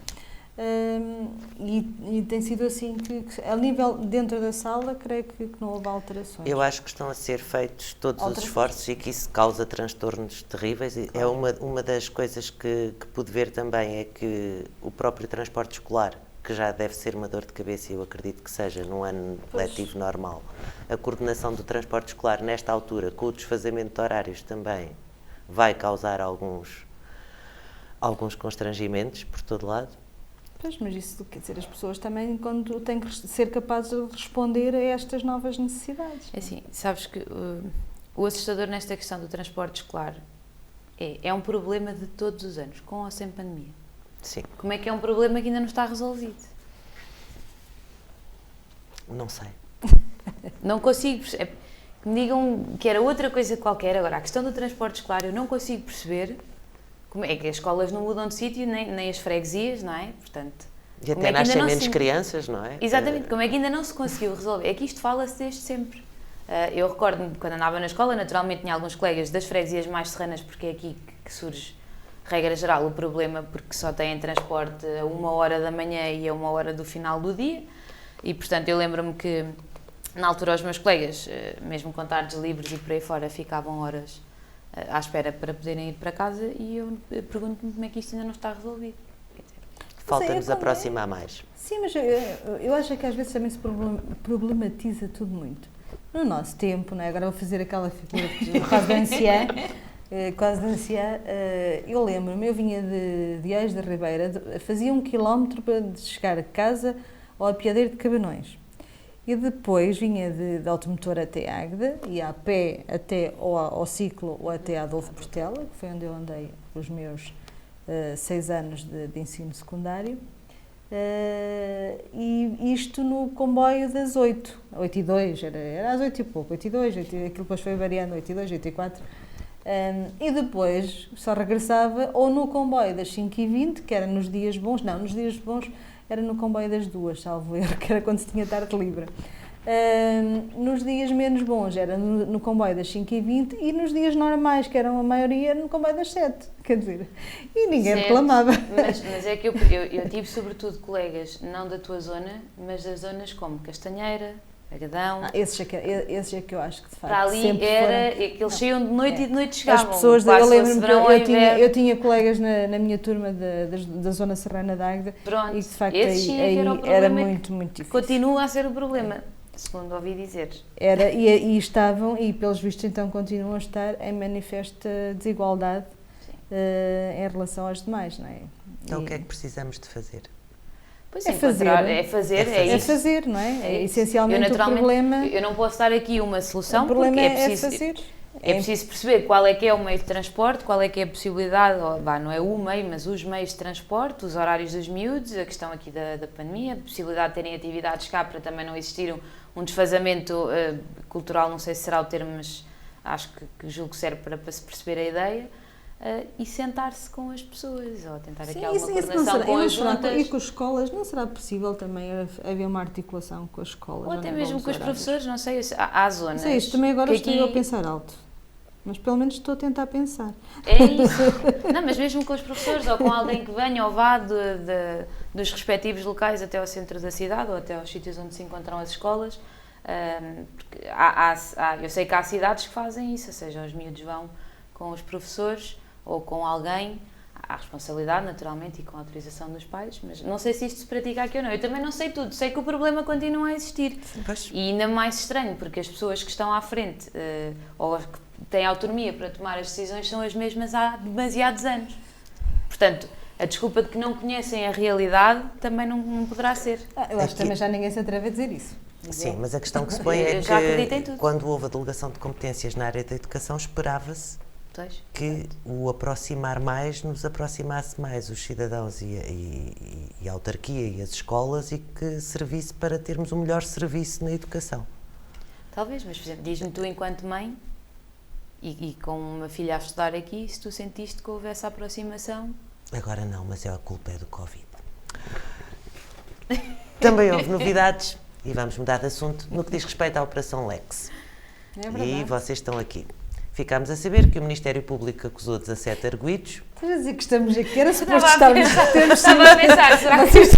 E tem sido assim que a nível dentro da sala, creio que não houve alterações. Eu acho que estão a ser feitos todos os esforços e que isso causa transtornos terríveis. Claro. É uma das coisas que pude ver também, é que o próprio transporte escolar, que já deve ser uma dor de cabeça, e eu acredito que seja num ano letivo normal, a coordenação do transporte escolar nesta altura, com o desfazamento de horários também, vai causar alguns constrangimentos por todo lado. Pois, mas isso quer dizer, as pessoas também quando têm que ser capazes de responder a estas novas necessidades. É assim, sabes que o assustador nesta questão do transporte escolar é um problema de todos os anos, com ou sem pandemia. Sim. Como é que é um problema que ainda não está resolvido? Não sei. Não consigo perceber. Que me digam que era outra coisa qualquer. Agora, a questão do transporte escolar, eu não consigo perceber como é que as escolas não mudam de sítio, nem as freguesias, não é? Portanto, e até nascem menos crianças, não é? Exatamente, como é que ainda não se conseguiu resolver? É que isto fala-se desde sempre. Eu recordo-me, quando andava na escola, naturalmente tinha alguns colegas das freguesias mais serranas, porque é aqui que surge, regra geral, o problema, porque só têm transporte a 1h da manhã e a 1h do final do dia, e portanto eu lembro-me que na altura os meus colegas, mesmo com tardes livres e por aí fora, ficavam horas à espera para poderem ir para casa, e eu pergunto-me como é que isto ainda não está resolvido. Falta-nos aproximar mais. Sim, mas eu acho que às vezes também se problematiza tudo muito. No nosso tempo, não é? Agora vou fazer aquela figura quase de anciã, eu lembro-me, eu vinha de Eixe da Ribeira, fazia 1 quilómetro para chegar a casa ao apiadeiro de Cabanões. E depois vinha de automotor até Águeda, ia a pé até ao ciclo ou até a Adolfo Portela, que foi onde eu andei os meus 6 anos de ensino secundário, e isto no comboio das 8, 8h02, era às 8 e pouco, 8h02, aquilo depois foi variando, 8h02, 8h04, e depois só regressava ou no comboio das 5h20, que era nos dias bons, nos dias bons era no comboio das 2, salvo erro, que era quando se tinha tarde livre. Nos dias menos bons era no comboio das 5h20 e nos dias normais, que eram a maioria, no comboio das 7, quer dizer, e ninguém reclamava. Mas é que eu tive sobretudo colegas, não da tua zona, mas das zonas como Castanheira, Agadão... Esses é que eu acho que de facto para ali era, que eles saíam de noite e de noite chegavam. As pessoas, eu lembro-me que eu tinha colegas na minha turma da zona serrana da Águeda, e de facto aí era muito difícil. Continua a ser o problema, segundo ouvi dizer. Era, e estavam, e pelos vistos então continuam a estar em manifesta desigualdade em relação aos demais, não é? Então o que é que precisamos de fazer? Pois É fazer. é fazer, é É isso. fazer, não é? É isso. Essencialmente Eu, naturalmente, o problema... eu não posso dar aqui uma solução, O problema porque é fazer. É preciso perceber qual é que é o meio de transporte, qual é que é a possibilidade, não é o meio, mas os meios de transporte, os horários dos miúdos, a questão aqui da pandemia, a possibilidade de terem atividades cá para também não existir um desfazamento cultural, não sei se será o termo, mas acho que julgo que serve para se perceber a ideia, e sentar-se com as pessoas, ou tentar aqui alguma coordenação conjunta. E com as escolas, não será possível também haver uma articulação com as escolas? Ou até mesmo com os professores, não sei, há zonas. Não sei, isto também agora que estou a pensar alto. Mas pelo menos estou a tentar pensar. É isso. Não, mas mesmo com os professores, ou com alguém que venha ou vá dos respectivos locais até ao centro da cidade, ou até aos sítios onde se encontram as escolas, porque eu sei que há cidades que fazem isso, ou seja, os miúdos vão com os professores ou com alguém, há responsabilidade naturalmente e com a autorização dos pais, mas não sei se isto se pratica aqui ou não. Eu também não sei tudo, sei que o problema continua a existir. Pois. E ainda mais estranho, porque as pessoas que estão à frente, ou que têm autonomia para tomar as decisões, são as mesmas há demasiados anos. Portanto, a desculpa de que não conhecem a realidade também não poderá ser. Eu acho que também já ninguém se atreve a dizer isso. Sim, mas a questão que se põe é Eu já acredito em que tudo. quando houve a delegação de competências na área da educação, esperava-se que o aproximar mais nos aproximasse mais os cidadãos e a autarquia e as escolas, e que servisse para termos um melhor serviço na educação. Talvez, mas por exemplo, diz-me tu enquanto mãe e com uma filha a estudar aqui, se tu sentiste que houve essa aproximação. Agora não, mas a culpa é do Covid. Também houve novidades, e vamos mudar de assunto, no que diz respeito à Operação Lex. É verdade. E vocês estão aqui. Ficámos a saber que o Ministério Público acusou 17 arguidos. Estás a dizer que estamos aqui, era suposto Estava a pensar, será que isto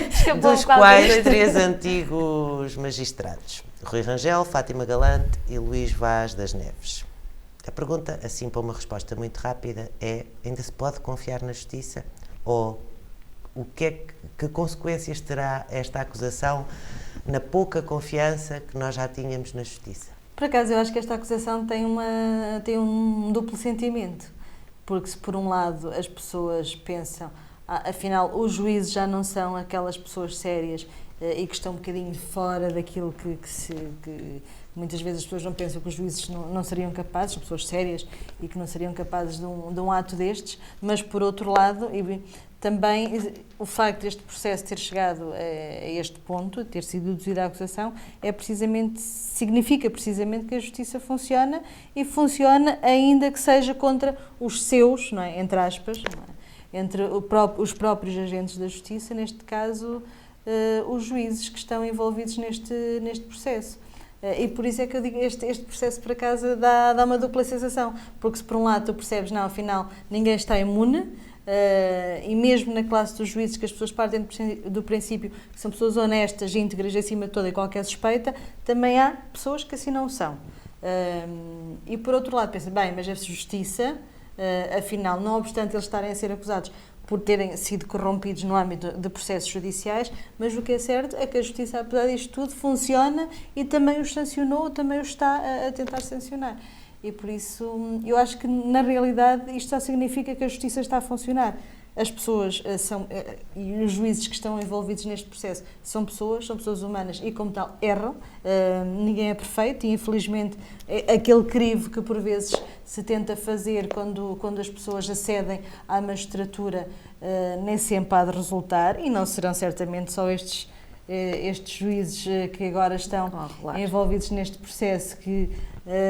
escapou dos um bocado quais da coisa? 3 antigos magistrados: Rui Rangel, Fátima Galante e Luís Vaz das Neves. A pergunta, assim para uma resposta muito rápida, é: ainda se pode confiar na Justiça? Ou que consequências terá esta acusação na pouca confiança que nós já tínhamos na Justiça? Por acaso, eu acho que esta acusação tem um duplo sentimento. Porque se por um lado as pessoas pensam, afinal os juízes já não são aquelas pessoas sérias e que estão um bocadinho fora daquilo que muitas vezes as pessoas não pensam que os juízes não seriam capazes, são pessoas sérias e que não seriam capazes de um ato destes, mas por outro lado, também o facto deste processo ter chegado a este ponto, ter sido deduzida a acusação, significa precisamente que a justiça funciona, e funciona ainda que seja contra os seus, não é? Entre aspas, não é? Entre os próprios agentes da justiça, neste caso os juízes que estão envolvidos neste processo. E por isso é que eu digo, este processo por acaso dá uma dupla sensação, porque se por um lado tu percebes, não, afinal ninguém está imune, e mesmo na classe dos juízes, que as pessoas partem do princípio que são pessoas honestas, íntegras, acima de toda e qualquer suspeita, também há pessoas que assim não são. E por outro lado pensa, bem, mas a justiça, afinal, não obstante eles estarem a ser acusados por terem sido corrompidos no âmbito de processos judiciais, mas o que é certo é que a justiça, apesar disto tudo, funciona e também os sancionou, também os está a tentar sancionar. E por isso, eu acho que na realidade isto só significa que a justiça está a funcionar. As pessoas e os juízes que estão envolvidos neste processo são pessoas humanas e como tal erram, ninguém é perfeito e infelizmente aquele crivo que por vezes se tenta fazer quando as pessoas acedem à magistratura nem sempre há de resultar, e não serão certamente só estes juízes que agora estão envolvidos neste processo que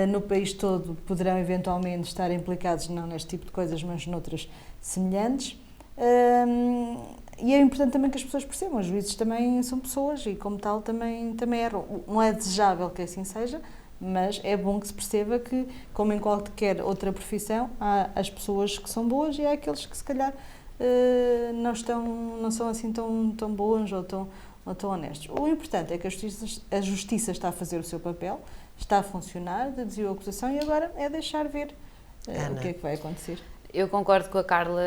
no país todo poderão eventualmente estar implicados não neste tipo de coisas, mas noutras semelhantes. E é importante também que as pessoas percebam, os juízes também são pessoas e como tal também erram. Não é desejável que assim seja, mas é bom que se perceba que, como em qualquer outra profissão, há as pessoas que são boas e há aqueles que se calhar não são assim tão bons ou tão honestos. O importante é que a justiça está a fazer o seu papel, está a funcionar, deduziu a acusação e agora é deixar ver o que é que vai acontecer. Eu concordo com a Carla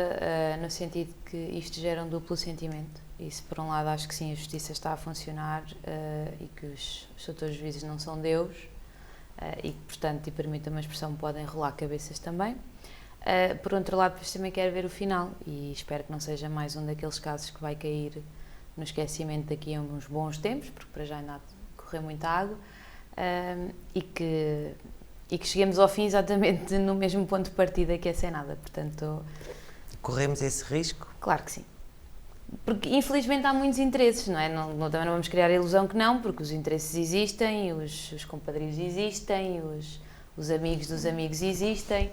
no sentido que isto gera um duplo sentimento. E se por um lado acho que sim, a justiça está a funcionar e que os doutores juízes não são Deus e que, portanto, e permita uma expressão, podem rolar cabeças também. Por outro lado, depois também quero ver o final e espero que não seja mais um daqueles casos que vai cair no esquecimento daqui a uns bons tempos, porque para já ainda há de correr muita água, e que cheguemos ao fim exatamente no mesmo ponto de partida, que é sem nada. Portanto, corremos esse risco? Claro que sim. Porque infelizmente há muitos interesses, não é? Também não vamos criar a ilusão que não, porque os interesses existem, os compadrios existem, os amigos dos amigos existem,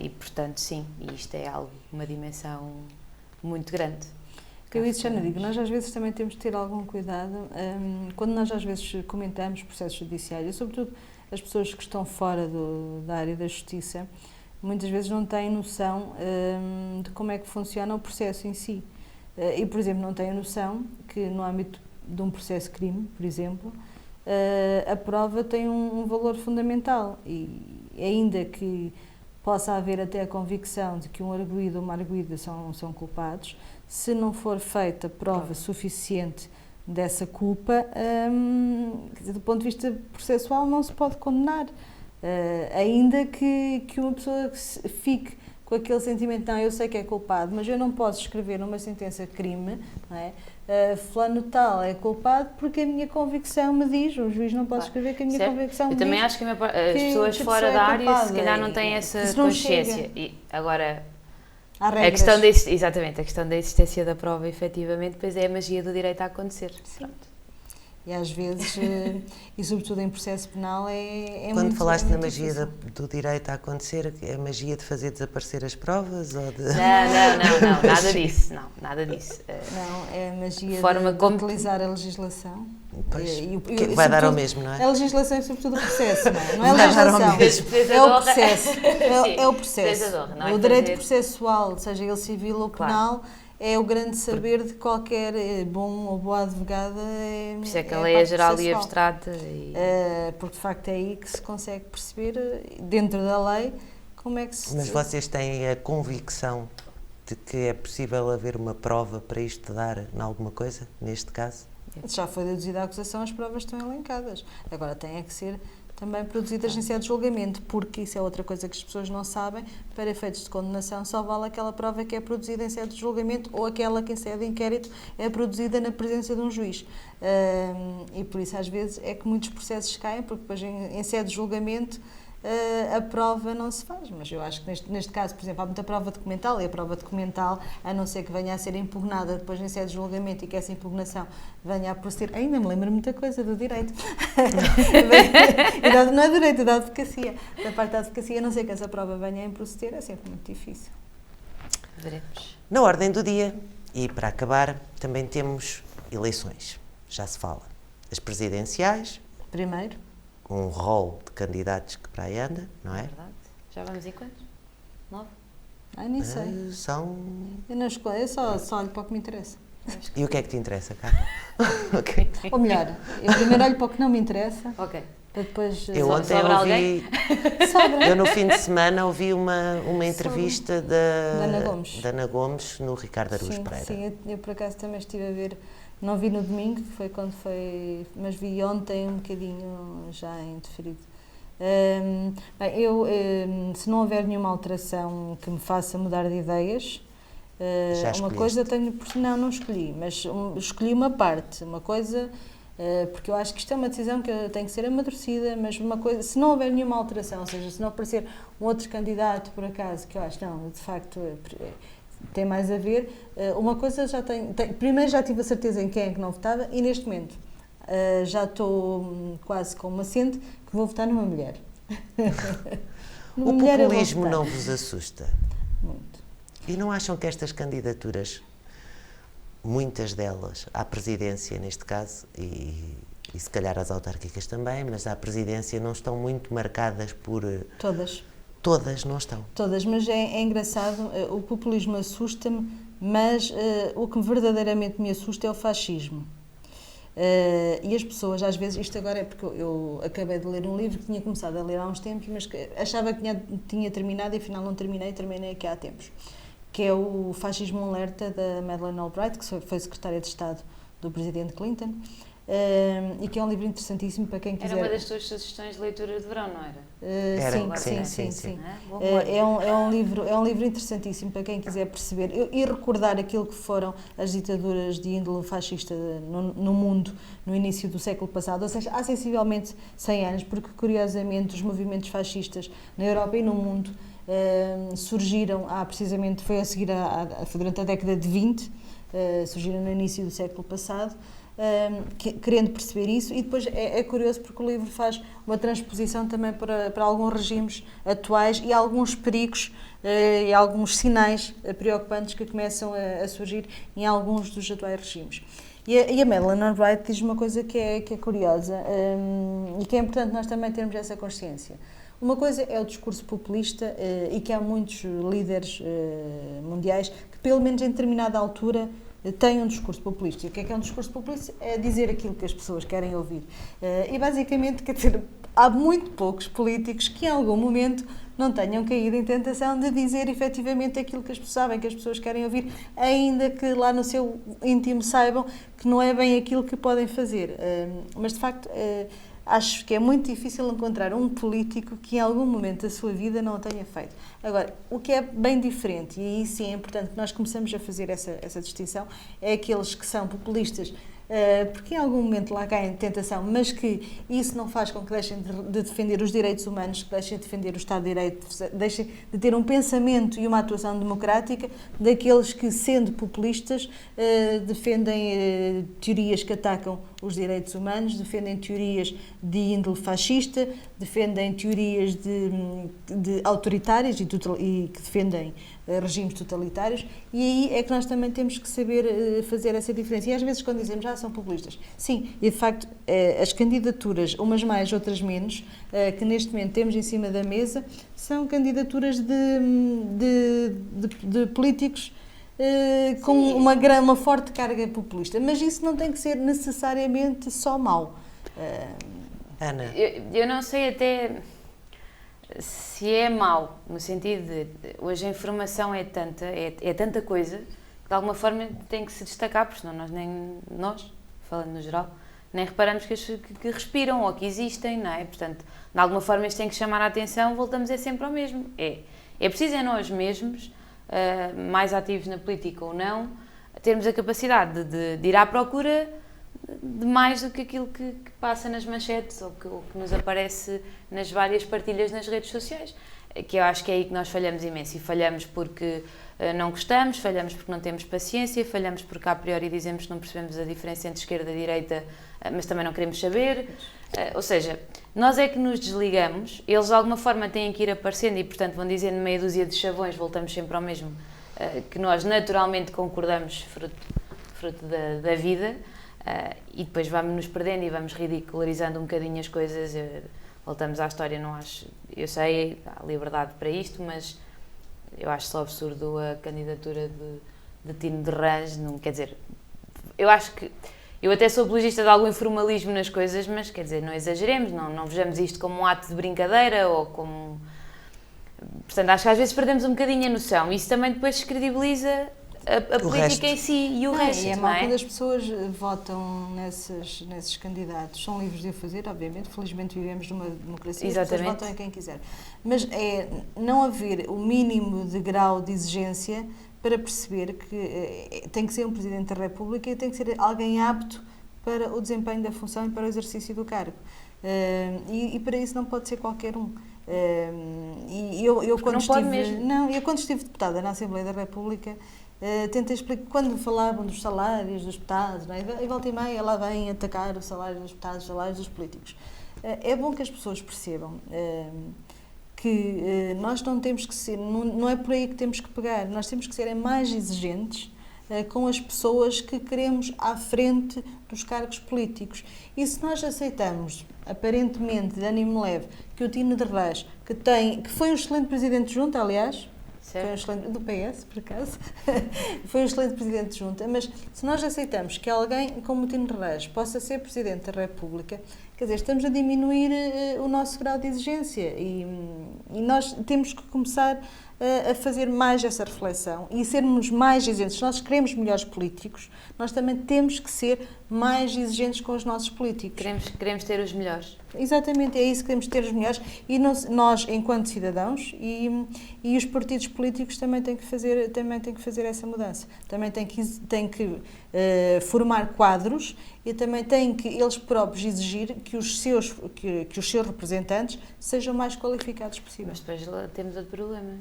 e portanto sim, isto é algo, uma dimensão muito grande. Eu isso já não digo, nós às vezes também temos de ter algum cuidado, quando nós às vezes comentamos processos judiciais, e sobretudo as pessoas que estão fora da área da justiça, muitas vezes não têm noção de como é que funciona o processo em si. E, por exemplo, não têm noção que no âmbito de um processo de crime, por exemplo, a prova tem um valor fundamental e ainda que possa haver até a convicção de que um arguido ou uma arguida são culpados, se não for feita prova suficiente dessa culpa, do ponto de vista processual não se pode condenar, ainda que uma pessoa fique com aquele sentimento, não, eu sei que é culpado, mas eu não posso escrever numa sentença de crime, não é? Fulano tal é culpado porque a minha convicção me diz, o juiz não pode escrever que a minha convicção me diz. Eu também acho que as pessoas fora da área se calhar não têm essa consciência. E agora, a questão exatamente, a questão da existência da prova, efetivamente, depois é a magia do direito a acontecer. Pronto. E às vezes, e sobretudo em processo penal, é Quando muito falaste na difícil. magia do direito a acontecer, é a magia de fazer desaparecer as provas? Ou de... Não, nada disso. Não, nada disso. Não, é a magia Forma de utilizar a legislação. Pois, que vai dar ao mesmo, não é? A legislação é sobretudo o processo, não é a legislação, é o processo. É o processo. O direito processual, seja ele civil ou penal, é o grande saber de qualquer bom ou boa advogada. Por isso é que a lei é geral e abstrata. Porque de facto é aí que se consegue perceber, dentro da lei, como é que se... Mas vocês têm a convicção de que é possível haver uma prova para isto dar em alguma coisa, neste caso? Já foi deduzida a acusação, as provas estão elencadas. Agora tem é que ser também produzidas em sede de julgamento, porque isso é outra coisa que as pessoas não sabem, para efeitos de condenação só vale aquela prova que é produzida em sede de julgamento ou aquela que em sede de inquérito é produzida na presença de um juiz. E por isso às vezes é que muitos processos caem, porque depois em sede de julgamento a prova não se faz, mas eu acho que neste caso, por exemplo, há muita prova documental e a prova documental, a não ser que venha a ser impugnada depois em sede de julgamento e que essa impugnação venha a proceder, ainda me lembro muita coisa do direito, não é do direito, é da advocacia, da parte da advocacia, a não ser que essa prova venha a proceder, é sempre muito difícil. Veremos. Na ordem do dia, e para acabar, também temos eleições, já se fala, as presidenciais, Primeiro. um rol de candidatos que para aí anda, não é? Verdade. Já vamos em quantos? 9? Nem sei. São... Eu não escolho, eu só olho para o que me interessa. E o que é que te interessa, Carla? Okay. Ou melhor, eu primeiro olho para o que não me interessa, Ok. para depois... Eu ontem sobra ouvi, eu no fim de semana ouvi uma entrevista da Ana Gomes no Ricardo Araújo Pereira. Sim, eu por acaso também estive a ver, não vi no domingo, que foi quando foi, mas vi ontem um bocadinho já em diferido. Bem, se não houver nenhuma alteração que me faça mudar de ideias, uma coisa tenho... Não escolhi, mas escolhi uma parte, uma coisa... porque eu acho que isto é uma decisão que tem que ser amadurecida, mas uma coisa, se não houver nenhuma alteração, ou seja, se não aparecer um outro candidato por acaso, que eu acho, não, de facto tem mais a ver, uma coisa já primeiro já tive a certeza em quem é que não votava e neste momento já estou quase com uma assente que vou votar numa mulher. O populismo não vos assusta? Muito. E não acham que estas candidaturas, muitas delas, à presidência neste caso, e se calhar às autárquicas também, mas à presidência não estão muito marcadas por... Todas. Todas não estão. Todas, mas é engraçado, o populismo assusta-me, mas o que verdadeiramente me assusta é o fascismo. E as pessoas, às vezes, isto agora é porque eu acabei de ler um livro que tinha começado a ler há uns tempos, mas que achava que tinha terminado e afinal não terminei aqui há tempos, que é o Fascismo Alerta, da Madeleine Albright, que foi secretária de Estado do presidente Clinton, e que é um livro interessantíssimo para quem quiser. Era uma das tuas sugestões de leitura de verão, não era? Sim. É um livro interessantíssimo para quem quiser perceber e recordar aquilo que foram as ditaduras de índole fascista no mundo no início do século passado, ou seja, há sensivelmente 100 anos, porque curiosamente os movimentos fascistas na Europa e no mundo surgiram, foi a seguir foi durante a década de 20, surgiram no início do século passado, querendo perceber isso, e depois é curioso porque o livro faz uma transposição também para alguns regimes atuais e alguns perigos e alguns sinais preocupantes que começam a surgir em alguns dos atuais regimes. E a Madeleine Albright diz uma coisa que é curiosa e que é importante nós também termos essa consciência. Uma coisa é o discurso populista e que há muitos líderes mundiais que, pelo menos em determinada altura, têm um discurso populista. E o que é um discurso populista? É dizer aquilo que as pessoas querem ouvir. E basicamente, quer dizer, há muito poucos políticos que em algum momento não tenham caído em tentação de dizer efetivamente aquilo que as pessoas sabem, que as pessoas querem ouvir, ainda que lá no seu íntimo saibam que não é bem aquilo que podem fazer. Mas, de facto, acho que é muito difícil encontrar um político que em algum momento da sua vida não o tenha feito. Agora, o que é bem diferente, e aí sim é importante que nós começamos a fazer essa distinção, é aqueles que são populistas, porque em algum momento lá caem de tentação, mas que isso não faz com que deixem de defender os direitos humanos, que deixem de defender o Estado de Direito, deixem de ter um pensamento e uma atuação democrática, daqueles que, sendo populistas, defendem teorias que atacam os direitos humanos, defendem teorias de índole fascista, defendem teorias de autoritárias e que defendem regimes totalitários, e aí é que nós também temos que saber fazer essa diferença. E às vezes quando dizemos, são populistas, sim, e de facto as candidaturas, umas mais, outras menos, que neste momento temos em cima da mesa, são candidaturas de políticos com uma forte carga populista, mas isso não tem que ser necessariamente só mau. Ana? Eu não sei até se é mau, no sentido de hoje a informação é tanta coisa que de alguma forma tem que se destacar, porque senão nós, falando no geral, nem reparamos que respiram ou que existem, não é? Portanto, de alguma forma isto tem que chamar a atenção, voltamos sempre ao mesmo. É preciso nós mesmos, mais ativos na política ou não, termos a capacidade de ir à procura de mais do que aquilo que passa nas manchetes ou que nos aparece nas várias partilhas nas redes sociais, que eu acho que é aí que nós falhamos imenso, e falhamos porque não gostamos, falhamos porque não temos paciência, falhamos porque a priori dizemos que não percebemos a diferença entre esquerda e direita, mas também não queremos saber, ou seja, nós é que nos desligamos, eles de alguma forma têm que ir aparecendo e portanto vão dizendo meia dúzia de chavões, voltamos sempre ao mesmo, que nós naturalmente concordamos fruto da vida. E depois vamos nos perdendo e vamos ridicularizando um bocadinho as coisas. Voltamos à história, não acho, eu sei, há liberdade para isto, mas eu acho só absurdo a candidatura de Tino de Rãs, não quer dizer, eu acho que eu até sou apologista de algum informalismo nas coisas, mas quer dizer, não exageremos, não vejamos isto como um ato de brincadeira ou como, portanto acho que às vezes perdemos um bocadinho a noção, isso também depois descredibiliza a política em si e o resto, é não mal é? quando as pessoas votam nesses candidatos, são livres de o fazer, obviamente, felizmente vivemos numa democracia, as pessoas votam em quem quiser, mas é não haver o mínimo de grau de exigência para perceber que tem que ser um Presidente da República e tem que ser alguém apto para o desempenho da função e para o exercício do cargo, e para isso não pode ser qualquer um. Eu quando estive deputada na Assembleia da República, tentei explicar, quando falavam dos salários dos deputados, não é? E volta e meia lá vem atacar o salário dos deputados, os salários dos políticos. É bom que as pessoas percebam que nós não temos que ser, não é por aí que temos que pegar, nós temos que ser mais exigentes com as pessoas que queremos à frente dos cargos políticos. E se nós aceitamos, aparentemente, de ânimo leve, que o Tino de Rãs, que foi um excelente presidente de junta, aliás, foi um excelente, do PS, por acaso, foi um excelente presidente de junta, mas se nós aceitamos que alguém como o Tino de Rãs possa ser Presidente da República, Quer dizer, estamos a diminuir o nosso grau de exigência e nós temos que começar a fazer mais essa reflexão e sermos mais exigentes. Se nós queremos melhores políticos, nós também temos que ser mais exigentes com os nossos políticos. Queremos ter os melhores. Exatamente, é isso que queremos ter os melhores e nós, enquanto cidadãos, e os partidos políticos também têm que fazer essa mudança. Também têm que formar quadros e também têm que eles próprios exigir que os seus representantes sejam mais qualificados possível. Mas depois lá temos outro problema,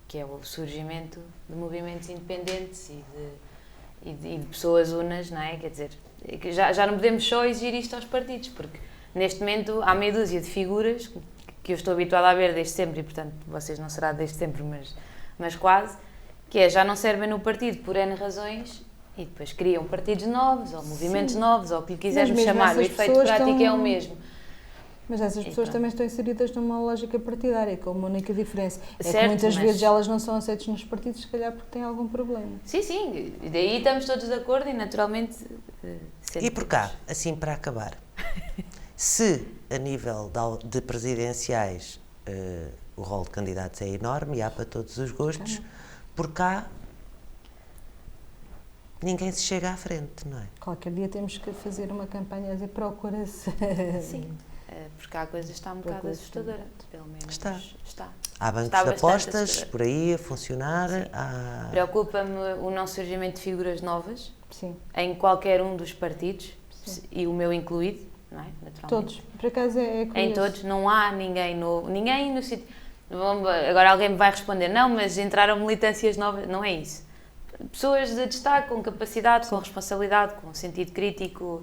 que é o surgimento de movimentos independentes e de pessoas unas, não é? Quer dizer, já não podemos só exigir isto aos partidos, porque neste momento há meia dúzia de figuras que eu estou habituada a ver desde sempre, e portanto vocês não será desde sempre, mas quase, que já não servem no partido por N razões e depois criam partidos novos, ou movimentos novos, ou o que lhe quisermos chamar, o efeito prático é o mesmo. Mas essas pessoas também estão inseridas numa lógica partidária, com uma única diferença. É certo, que muitas vezes elas não são aceitas nos partidos, se calhar porque têm algum problema. Sim, e daí estamos todos de acordo e naturalmente... E por cá, assim para acabar, se a nível de presidenciais o rol de candidatos é enorme e há para todos os gostos, por cá ninguém se chega à frente, não é? Qualquer dia temos que fazer uma campanha a dizer procura-se. Sim. Porque a coisa está um bocado assustadora, pelo menos. Está. Está Há bancos de apostas por aí a funcionar. Preocupa-me o não surgimento de figuras novas. Sim. Em qualquer um dos partidos, e o meu incluído, não é? Naturalmente. Todos. Por acaso é curioso. Em todos, não há ninguém novo. Ninguém no sítio. Agora alguém me vai responder, não, mas entraram militâncias novas. Não é isso. Pessoas de destaque, com capacidade, com responsabilidade, com sentido crítico,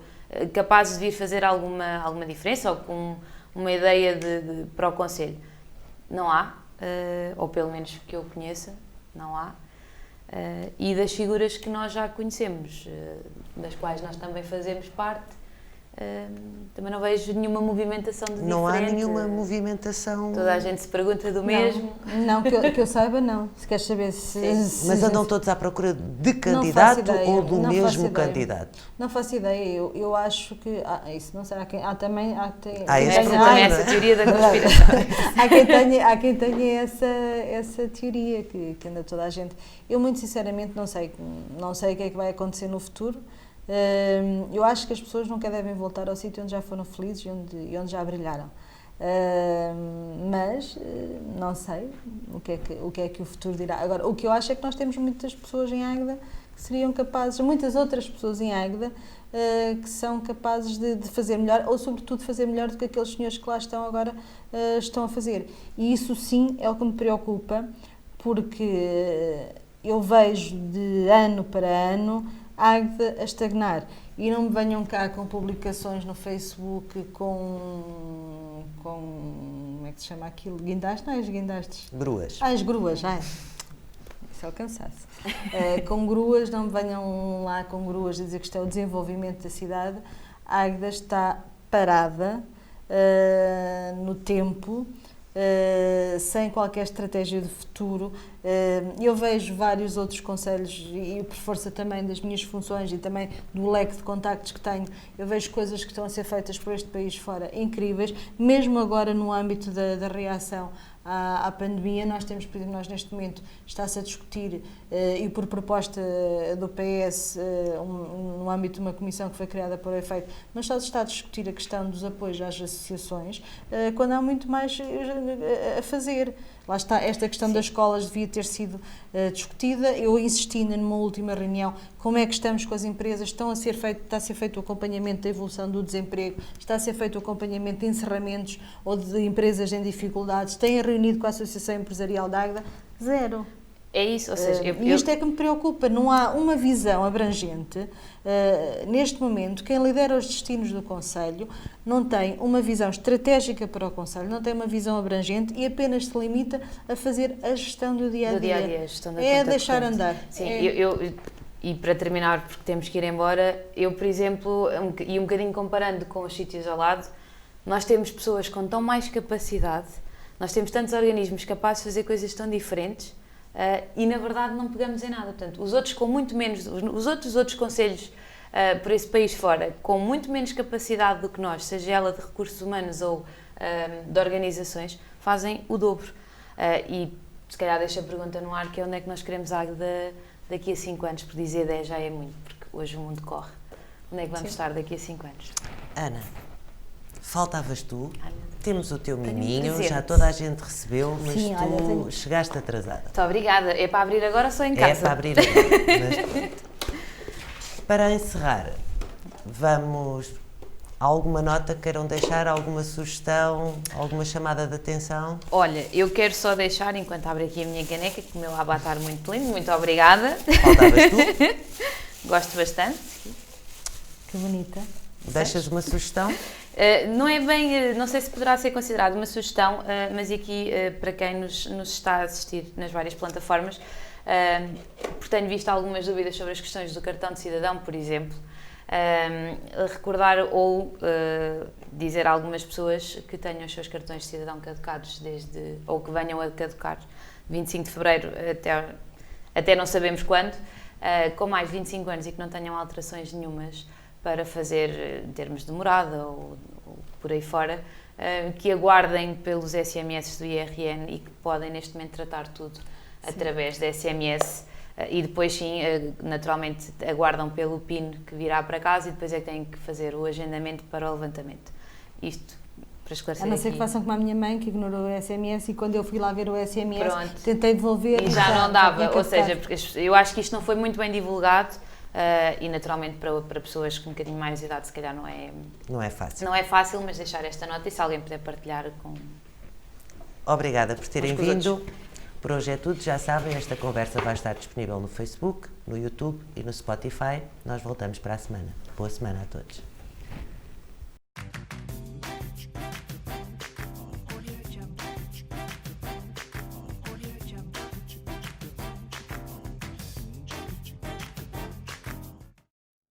capazes de vir fazer alguma diferença ou com uma ideia para o Conselho. Não há, ou pelo menos que eu conheça, não há. E das figuras que nós já conhecemos, das quais nós também fazemos parte, também não vejo nenhuma movimentação de diferente. Não há nenhuma movimentação... Toda a gente se pergunta do mesmo. Não, que eu saiba, não. Se queres saber se... Mas andam todos à procura de candidato ou do mesmo candidato? Não faço ideia. Eu acho que... isso não será quem... também essa teoria da conspiração. há quem tenha essa teoria, que anda toda a gente... Eu, muito sinceramente, não sei o que é que vai acontecer no futuro. Eu acho que as pessoas nunca devem voltar ao sítio onde já foram felizes e onde já brilharam. Mas não sei o que é que o futuro dirá. Agora, o que eu acho é que nós temos muitas pessoas em Águeda que seriam capazes, muitas outras pessoas em Águeda que são capazes de fazer melhor, ou sobretudo fazer melhor do que aqueles senhores que lá estão agora estão a fazer. E isso sim é o que me preocupa, porque eu vejo de ano para ano Águeda a estagnar. E não me venham cá com publicações no Facebook com como é que se chama aquilo? Guindastes? Não é as guindastes? Gruas. As gruas, isso é o cansaço. Com gruas, não me venham lá com gruas dizer que isto é o desenvolvimento da cidade. Águeda está parada no tempo, sem qualquer estratégia de futuro. Eu vejo vários outros conselhos e por força também das minhas funções e também do leque de contactos que tenho, eu vejo coisas que estão a ser feitas por este país fora incríveis, mesmo agora no âmbito da reação à pandemia. Nós temos, por exemplo, neste momento está-se a discutir, e por proposta do PS, no âmbito de uma comissão que foi criada para o efeito, mas está a discutir a questão dos apoios às associações, quando há muito mais a fazer. Lá está, esta questão das escolas devia ter sido discutida. Eu insisti numa última reunião como é que estamos com as empresas, está a ser feito o acompanhamento da evolução do desemprego, está a ser feito o acompanhamento de encerramentos ou de empresas em dificuldades, têm reunido com a Associação Empresarial de Águeda, zero. É isso, ou seja... E isto é que me preocupa, não há uma visão abrangente. Neste momento, quem lidera os destinos do Conselho não tem uma visão estratégica para o Conselho, não tem uma visão abrangente e apenas se limita a fazer a gestão do dia-a-dia. A gestão da É conta deixar corrente. andar. Sim, e para terminar, porque temos que ir embora, eu, por exemplo, e um bocadinho comparando com os sítios ao lado, nós temos pessoas com tão mais capacidade, nós temos tantos organismos capazes de fazer coisas tão diferentes, e na verdade não pegamos em nada. Portanto, os outros com muito menos, os outros conselhos por esse país fora, com muito menos capacidade do que nós, seja ela de recursos humanos ou de organizações, fazem o dobro. E se calhar deixo a pergunta no ar, que é onde é que nós queremos daqui a 5 anos, por dizer 10 já é muito, porque hoje o mundo corre. Onde é que vamos estar daqui a 5 anos? Ana, faltavas tu, temos o teu Tenho um miminho, presente. já toda a gente recebeu, mas Sim, tu olha, tenho- chegaste atrasada. Muito obrigada. É para abrir agora ou só em casa? É para abrir agora, mas pronto. Para encerrar, vamos... Alguma nota que queiram deixar, alguma sugestão, alguma chamada de atenção? Olha, eu quero só deixar, enquanto abro aqui a minha caneca, que o meu avatar muito lindo, muito obrigada. Faltavas tu? Gosto bastante. Que bonita. Deixas uma sugestão? Não é bem, não sei se poderá ser considerado uma sugestão, mas aqui para quem nos está a assistir nas várias plataformas, porque tenho visto algumas dúvidas sobre as questões do cartão de cidadão, por exemplo, recordar ou dizer a algumas pessoas que tenham os seus cartões de cidadão caducados ou que venham a caducar 25 de fevereiro até não sabemos quando, com mais de 25 anos e que não tenham alterações nenhumas para fazer em termos de morada ou por aí fora, que aguardem pelos SMS do IRN e que podem neste momento tratar tudo através da SMS. E depois sim, naturalmente aguardam pelo PIN que virá para casa e depois é que têm que fazer o agendamento para o levantamento. Isto para esclarecer A não ser aqui. que façam como a minha mãe, que ignorou o SMS, e quando eu fui lá ver o SMS, Pronto. tentei devolver E já não dava, tinha ou seja, caducado. porque eu acho que isto não foi muito bem divulgado e naturalmente para pessoas com um bocadinho mais de idade se calhar não Não é fácil. mas deixar esta nota e se alguém puder partilhar com... Obrigada por terem Uns com os vindo. Por hoje é tudo, já sabem, esta conversa vai estar disponível no Facebook, no YouTube e no Spotify. Nós voltamos para a semana. Boa semana a todos.